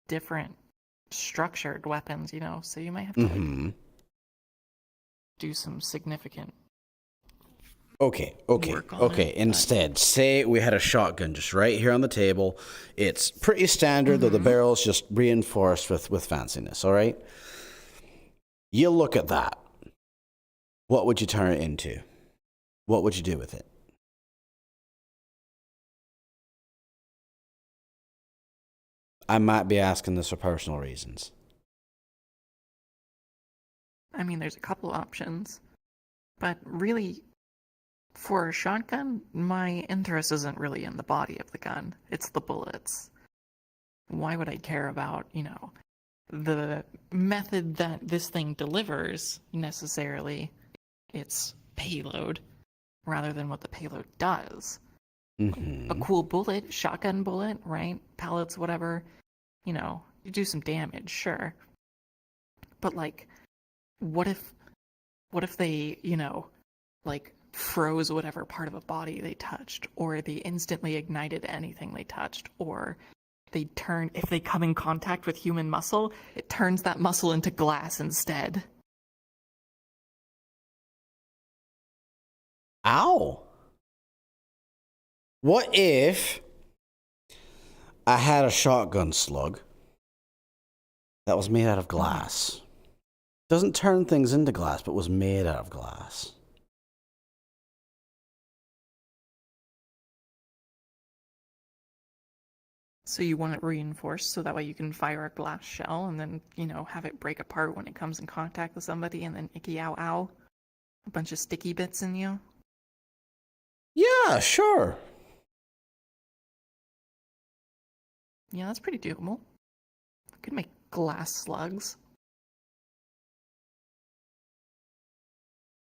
different structured weapons, you know, so you might have to like, do some significant Okay. work on it, but- Instead, say we had a shotgun just right here on the table. It's pretty standard, though the barrel's just reinforced with fanciness, all right? You look at that. What would you turn it into? What would you do with it? I might be asking this for personal reasons. I mean, there's a couple options, but really, for a shotgun, my interest isn't really in the body of the gun. It's the bullets. Why would I care about, you know, the method that this thing delivers necessarily? Its payload, rather than what the payload does. A cool bullet, shotgun bullet, right? Pellets, whatever. You know, you do some damage, sure. But like, what if they, you know, like froze whatever part of a body they touched, or they instantly ignited anything they touched, or if they come in contact with human muscle, it turns that muscle into glass instead. Ow. What if I had a shotgun slug that was made out of glass? Doesn't turn things into glass, but was made out of glass. So you want it reinforced so that way you can fire a glass shell and then, you know, have it break apart when it comes in contact with somebody and then icky ow ow. A bunch of sticky bits in you. Yeah, sure. Yeah, that's pretty doable. Could make glass slugs.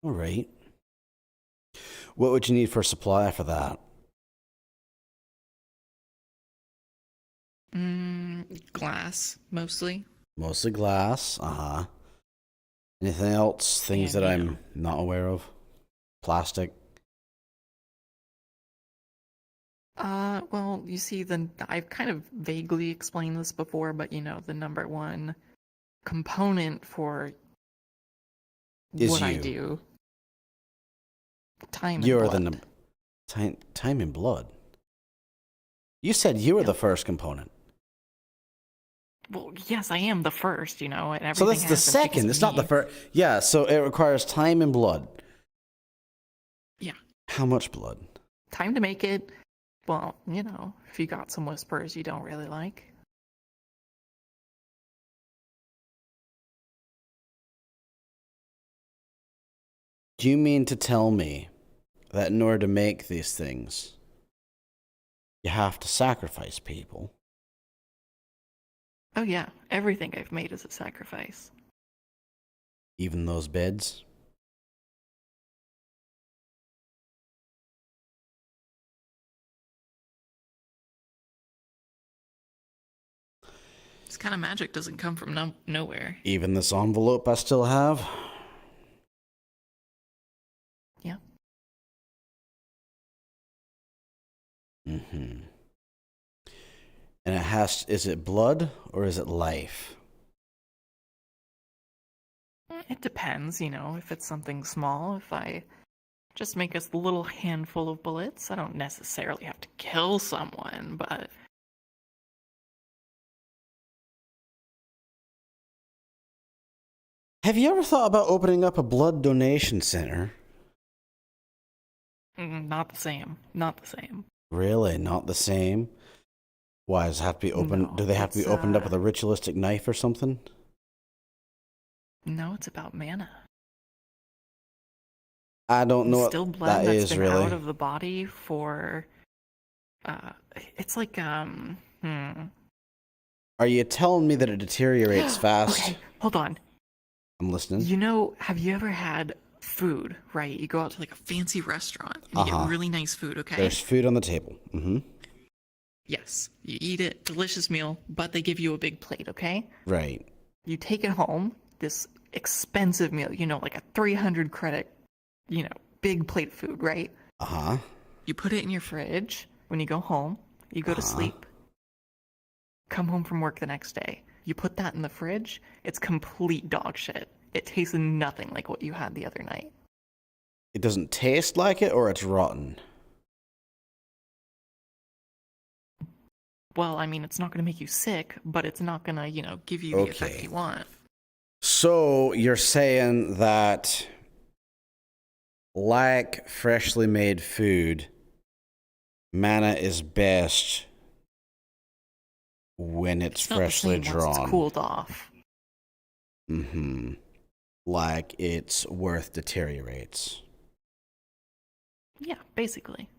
All right. What would you need for supply for that? Glass, mostly. Mostly glass. Anything else? Things Yeah, that you I'm know. not aware of? Plastic? Well, you see, I've kind of vaguely explained this before, but you know, the number one component for Is what I you. do, time and You're blood. time and blood. You said you were the first component. Well, yes, I am the first, you know, and everything So that's the happens because second. of It's not the me. first. Yeah, so it requires time and blood. Yeah. How much blood? Time to make it. Well, you know, if you got some whispers you don't really like. Do you mean to tell me that in order to make these things, you have to sacrifice people? Oh yeah, everything I've made is a sacrifice. Even those beds? This kind of magic doesn't come from nowhere. Even this envelope I still have? Yeah. Mm-hmm. And is it blood or is it life? It depends, you know, if it's something small, if I just make a little handful of bullets, I don't necessarily have to kill someone, but Have you ever thought about opening up a blood donation center? not the same. Not the same. Really? Not the same? Why, does it have to be open? No, Do they have to be it's, opened up with a ritualistic knife or something? No, it's about mana. I don't know Still what blood that that's is been really. out of the body for it's like Are you telling me that it deteriorates fast? Okay, hold on. I'm listening. You know, have you ever had food, right? You go out to like a fancy restaurant and you get really nice food, okay? There's food on the table. Mm-hmm. Yes. You eat it, delicious meal, but they give you a big plate, okay? Right. You take it home, this expensive meal, you know, like a 300 credit, you know, big plate of food, right? Uh-huh. You put it in your fridge when you go home, you go to sleep. come home from work the next day. You put that in the fridge, it's complete dog shit. It tastes nothing like what you had the other night. It doesn't taste like it, or it's rotten? Well, I mean, it's not going to make you sick, but it's not going to, give you the effect you want. So you're saying that, like freshly made food, mana is best when it's freshly drawn. Once it's cooled off. Mm-hmm. Like its worth deteriorates. Yeah, basically.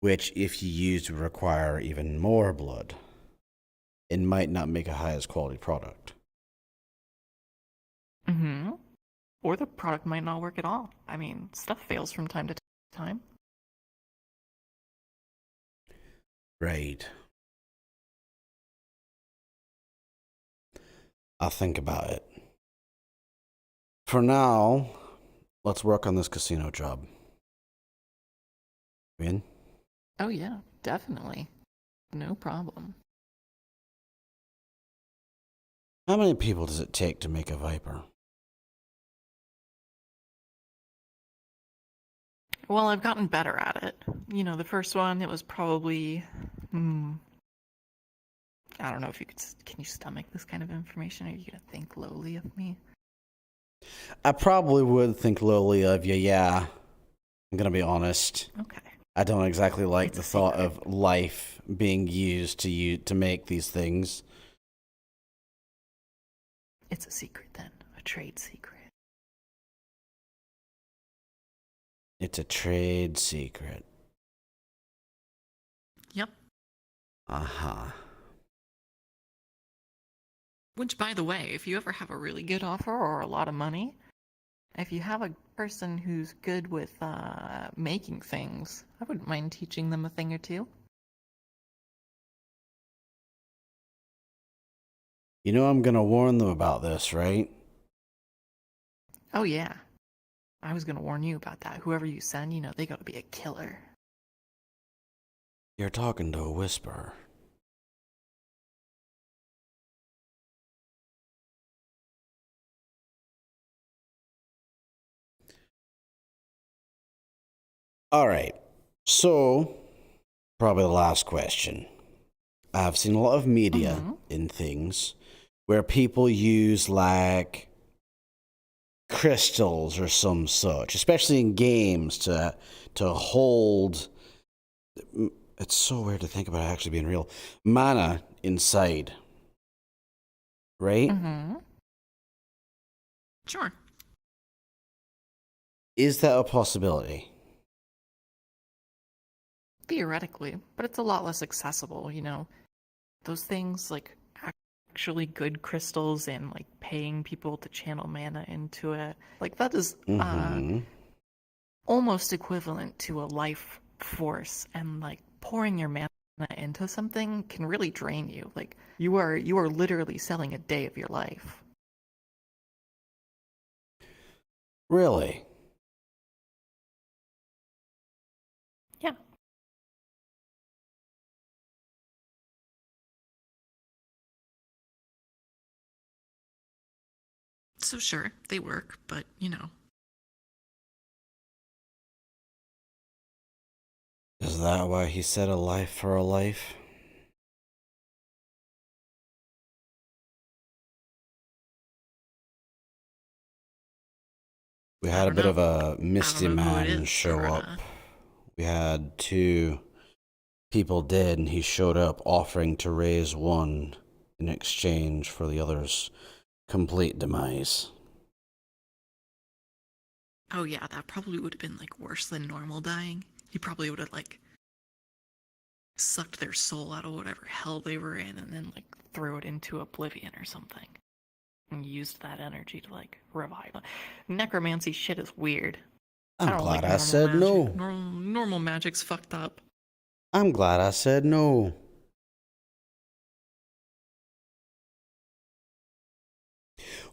Which, if you use, would require even more blood. It might not make a highest quality product. Mm-hmm. Or the product might not work at all. I mean, stuff fails from time to time. Right. I'll think about it. For now, let's work on this casino job. In? Oh yeah, definitely. No problem. How many people does it take to make a Viper? Well, I've gotten better at it. The first one, it was probably... I don't know if you could... Can you stomach this kind of information? Are you going to think lowly of me? I probably would think lowly of you, yeah. I'm gonna be honest. Okay. I don't exactly like the thought of life being used to make these things. It's a secret then. A trade secret. It's a trade secret. Yep. Uh-huh. Which, by the way, if you ever have a really good offer or a lot of money, if you have a person who's good with making things, I wouldn't mind teaching them a thing or two. You know I'm gonna warn them about this, right? Oh yeah. I was gonna warn you about that. Whoever you send, they gotta be a killer. You're talking to a whisperer. All right. So, probably the last question. I've seen a lot of media in things where people use like crystals or some such, especially in games to hold. It's so weird to think about it actually being real. Mana inside, right? Mm-hmm. Sure. Is that a possibility? Theoretically, but it's a lot less accessible, Those things, like actually good crystals and like paying people to channel mana into it, like that is almost equivalent to a life force, and like pouring your mana into something can really drain you. Like you are literally selling a day of your life. Really? Yeah. So sure, they work, but Is that why he said a life for a life? We had a bit of a Misty Man show up. We had 2 people dead, and he showed up offering to raise one in exchange for the other's complete demise. Oh yeah, that probably would have been like worse than normal dying. He probably would have like sucked their soul out of whatever hell they were in and then like threw it into oblivion or something. And used that energy to like revive. Necromancy shit is weird. I'm glad I said no. Normal magic's fucked up. I'm glad I said no.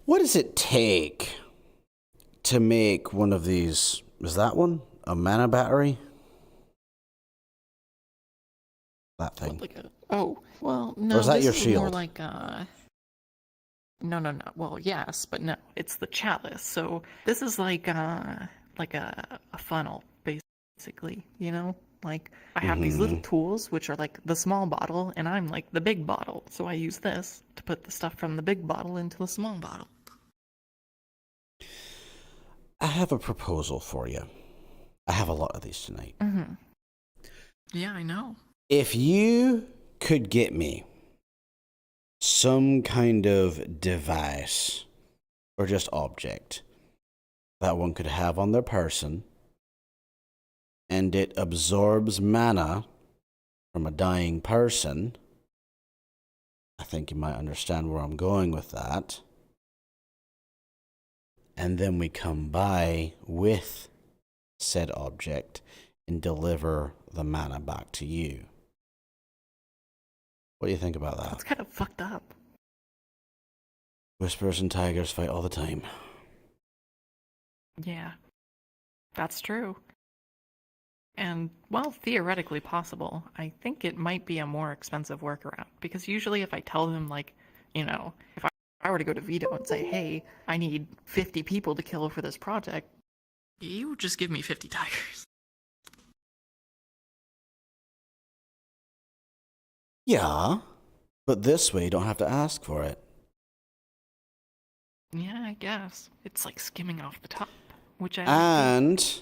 What does it take to make one of these? Is that one a mana battery? That thing. Like oh, Well, Or no, is that this your is more shield? like no, no, no. Well, yes, but no. It's the chalice. So this is like a funnel, basically, you know? Like I have these little Mm-hmm. tools which are like the small bottle and I'm like the big bottle. So I use this to put the stuff from the big bottle into the small bottle. I have a proposal for you. I have a lot of these tonight. Mhm. Yeah, I know. If you could get me some kind of device or just object that one could have on their person and it absorbs mana from a dying person, I think you might understand where I'm going with that. And then we come by with said object and deliver the mana back to you. What do you think about that? That's kind of fucked up. Whispers and tigers fight all the time. Yeah, that's true. And, well, theoretically possible. I think it might be a more expensive workaround. Because usually if I tell them, like, you know, if I were to go to Vito and say, hey, I need 50 people to kill for this project, you just give me 50 tigers. Yeah, but this way you don't have to ask for it. Yeah, I guess. It's like skimming off the top, which I like. And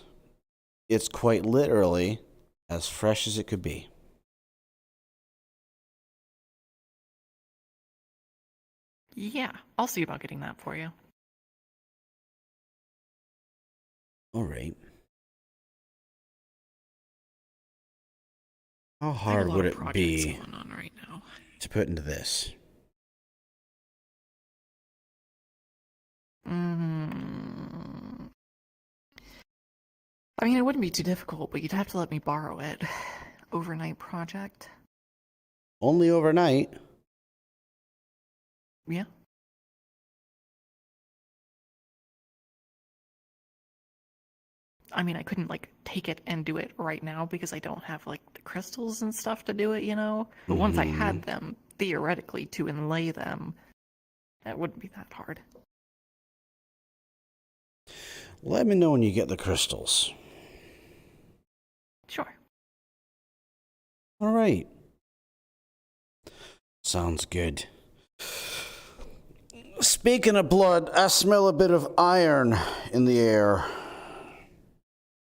it's quite literally as fresh as it could be. Yeah, I'll see about getting that for you. All right. How I have a hard lot would of it projects be going on right now. to put into this? Mm. I mean, it wouldn't be too difficult, but you'd have to let me borrow it. Overnight project. Only overnight. Yeah. I mean, I couldn't like take it and do it right now because I don't have like the crystals and stuff to do it, you know? But once I had them, theoretically, to inlay them, that wouldn't be that hard. Let me know when you get the crystals. Sure. All right. Sounds good. Speaking of blood, I smell a bit of iron in the air.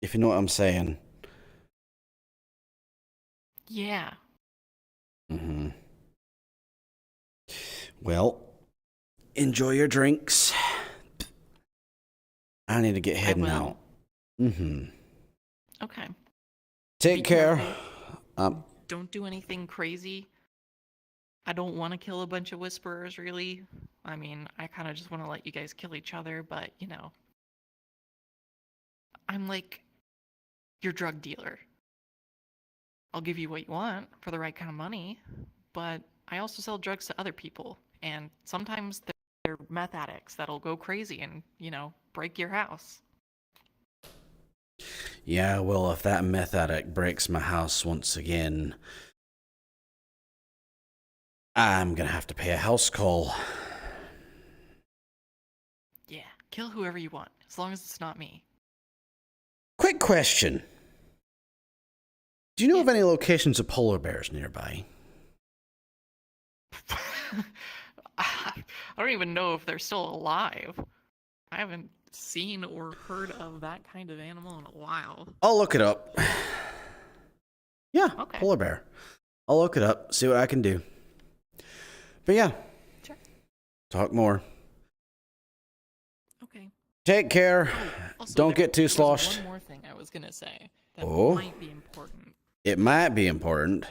If you know what I'm saying. Yeah. Mm-hmm. Well, enjoy your drinks. I need to get heading will. out. Mm-hmm. Okay. Take Be care. careful. Don't do anything crazy. I don't want to kill a bunch of whisperers, really. I mean, I kind of just want to let you guys kill each other, but, you know. I'm like your drug dealer. I'll give you what you want for the right kind of money, but I also sell drugs to other people, and sometimes they're meth addicts that'll go crazy and, you know, break your house. Yeah, well, if that meth addict breaks my house once again, I'm gonna have to pay a house call. Yeah, kill whoever you want, as long as it's not me. Quick question. Do you know of any locations of polar bears nearby? I don't even know if they're still alive. I haven't seen or heard of that kind of animal in a while. I'll look it up. Yeah, Okay. polar bear. I'll look it up, see what I can do. But yeah, Sure. talk more. Okay. Take care. Also, Don't get too there's sloshed. one more thing I was gonna say that Oh? might be important. It might be important.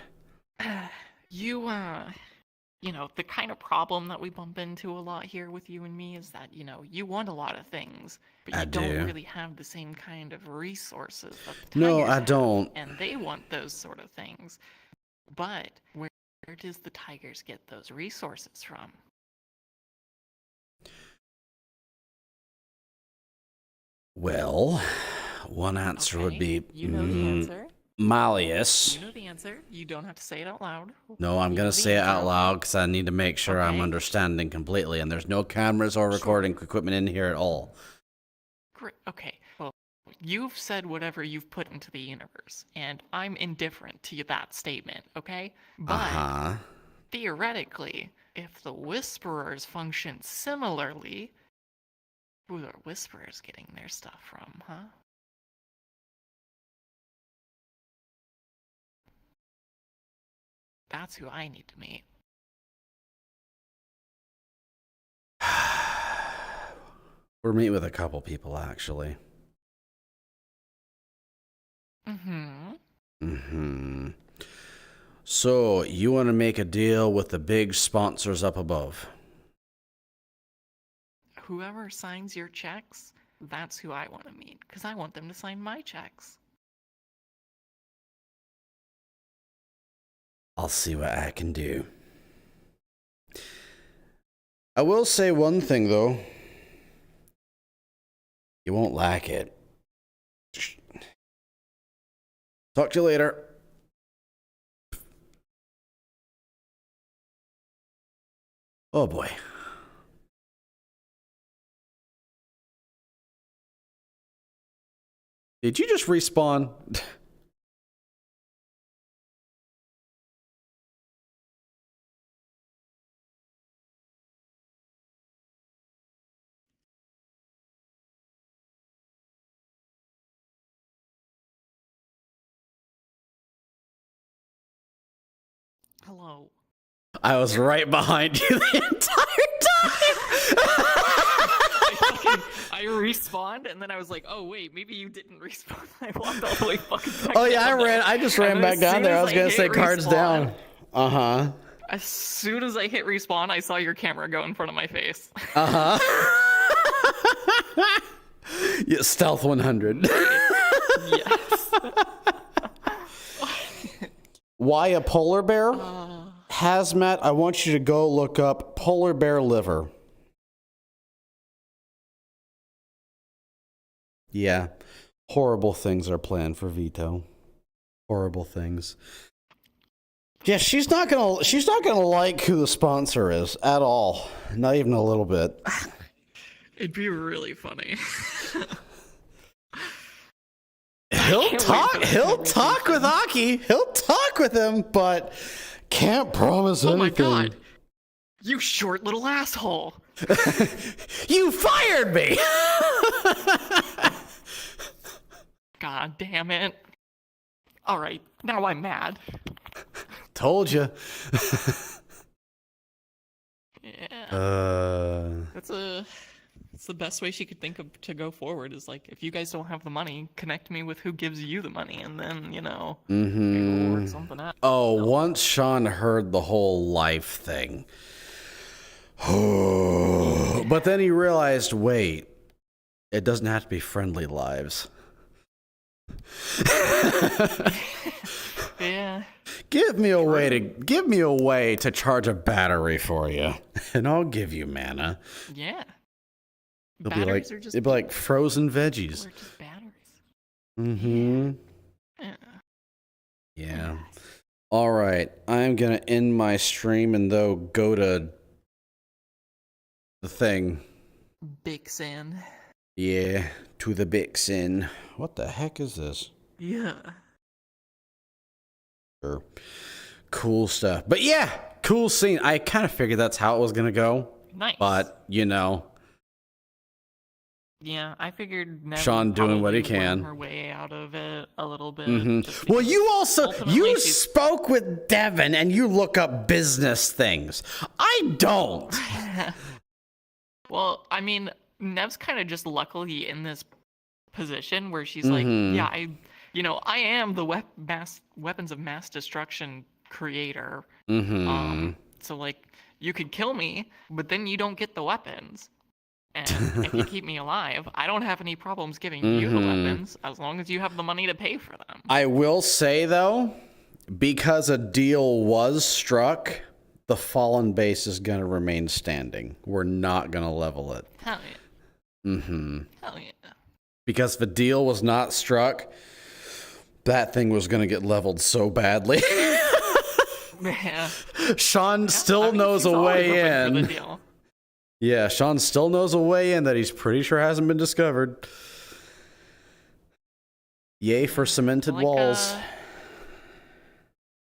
You know, the kind of problem that we bump into a lot here with you and me is that, you know, you want a lot of things, but you I don't do. really have the same kind of resources that the No, tigers I have, don't. and they want those sort of things. But where does the tigers get those resources from? Well, one answer would Okay, be you know the answer. Malleus. You know the answer. You don't have to say it out loud. No, I'm You going know to the say it answer. out loud because I need to make sure I'm Okay. understanding completely. And there's no cameras or recording equipment in here at all. Great. Okay. Well, you've said whatever you've put into the universe, and I'm indifferent to that statement, okay? But Uh-huh. theoretically, if the Whisperers function similarly, who are Whisperers getting their stuff from, huh? That's who I need to meet. We're meeting with a couple people, actually. Mm-hmm. So, you want to make a deal with the big sponsors up above? Whoever signs your checks, that's who I want to meet, because I want them to sign my checks. I'll see what I can do. I will say one thing, though. You won't like it. Talk to you later. Oh boy. Did you just respawn? Hello. I was right behind you the entire time. I respawned and then I was like, oh wait, maybe you didn't respawn. I walked all the way fucking back Oh yeah, down there. I just ran back down there. I was gonna say cards down. Uh-huh. As soon as I hit respawn, I saw your camera go in front of my face. Uh-huh. Yeah, stealth 100. Yes. Why a polar bear? Hazmat, I want you to go look up polar bear liver. Yeah. Horrible things are planned for Vito. Horrible things. Yeah, she's not gonna like who the sponsor is at all. Not even a little bit. It'd be really funny. He'll talk with Aki. He'll talk with him, but can't promise anything. Oh my god. You short little asshole. You fired me. God damn it. Alright, now I'm mad. Told you. Yeah. That's the best way she could think of to go forward is like, if you guys don't have the money, connect me with who gives you the money, and then, you know, we'll work something out. Oh, once Sean heard the whole life thing. But then he realized, wait, it doesn't have to be friendly lives. Yeah. Give me a way to charge a battery for you, and I'll give you mana. Yeah. It'd be like frozen veggies. Or just batteries. Mm-hmm. Yeah. Yeah. All right. I'm gonna end my stream and though go to the thing. Bixen. Yeah, to the Bixen. What the heck is this? Yeah. Sure. Cool stuff. But yeah, cool scene. I kind of figured that's how it was gonna go. Nice. But, you know. Yeah, I figured Nev Sean doing what he probably can. worm her way out of it a little bit. just Well, because you also, ultimately you she's- spoke with Devin and you look up business things. I don't. Well, I mean, Nev's kind of just luckily in this position where she's like, yeah, I am the weapons of mass destruction creator. So like, you could kill me, but then you don't get the weapons. And if you keep me alive, I don't have any problems giving you the weapons as long as you have the money to pay for them. I will say, though, because a deal was struck, the fallen base is going to remain standing. We're not going to level it. Hell yeah. Hell yeah. Because if a deal was not struck, That thing was going to get leveled so badly. Yeah. Sean still knows he's a always way open for in. the deal. Yeah, Sean still knows a way in that he's pretty sure hasn't been discovered. Yay for cemented walls.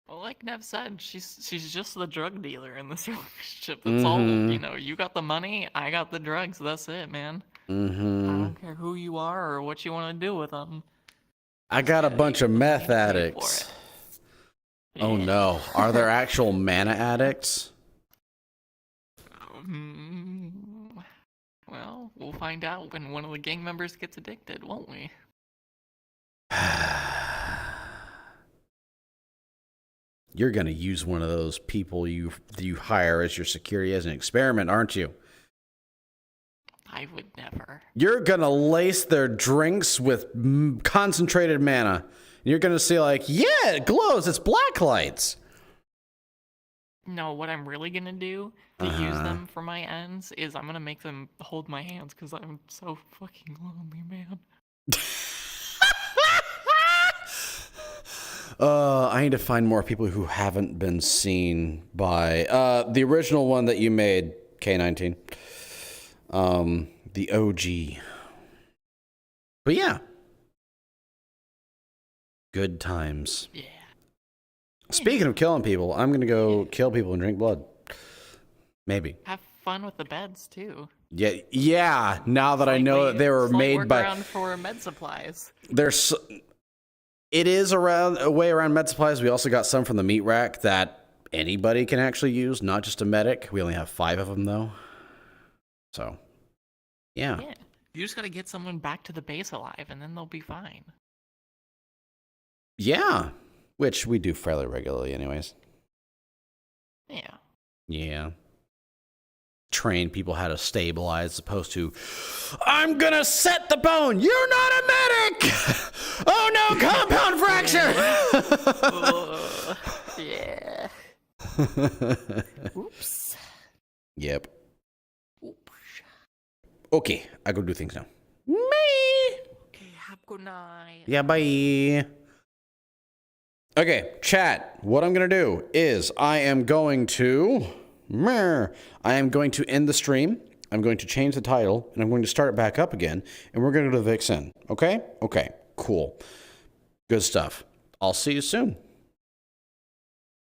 Well, like Nev said, she's just the drug dealer in this relationship. That's all. You know, you got the money, I got the drugs. That's it, man. I don't care who you are or what you want to do with them. I got a bunch of meth addicts. Oh no, are there actual mana addicts? Well, we'll find out when one of the gang members gets addicted, won't we? You're gonna use one of those people you hire as your security as an experiment, aren't you? I would never. You're gonna lace their drinks with concentrated mana. And you're gonna say like, yeah, it glows. It's black lights. No, what I'm really gonna do to use them for my ends is I'm gonna make them hold my hands because I'm so fucking lonely, man. I need to find more people who haven't been seen by the original one that you made, K19. The OG. But yeah. Good times. Yeah. Speaking of killing people, I'm gonna go kill people and drink blood. Maybe. Have fun with the beds too. Yeah. Now that I know that they were made by. Around for med supplies. It is a way around med supplies. We also got some from the meat rack that anybody can actually use, not just a medic. We only have 5 of them though. So, yeah. You just gotta get someone back to the base alive, and then they'll be fine. Yeah. Which we do fairly regularly anyways. Yeah. Yeah. Train people how to stabilize as opposed to, I'm gonna set the bone. You're not a medic. Oh no, compound fracture. Yeah. Oops. Yep. Oops. Okay, I go do things now. Me. Okay, have a good night. Yeah, bye. Okay, chat. What I'm gonna do is I am going to end the stream. I'm going to change the title, and I'm going to start it back up again, and we're going to go to the Vixen. Okay? Okay, cool. Good stuff. I'll see you soon.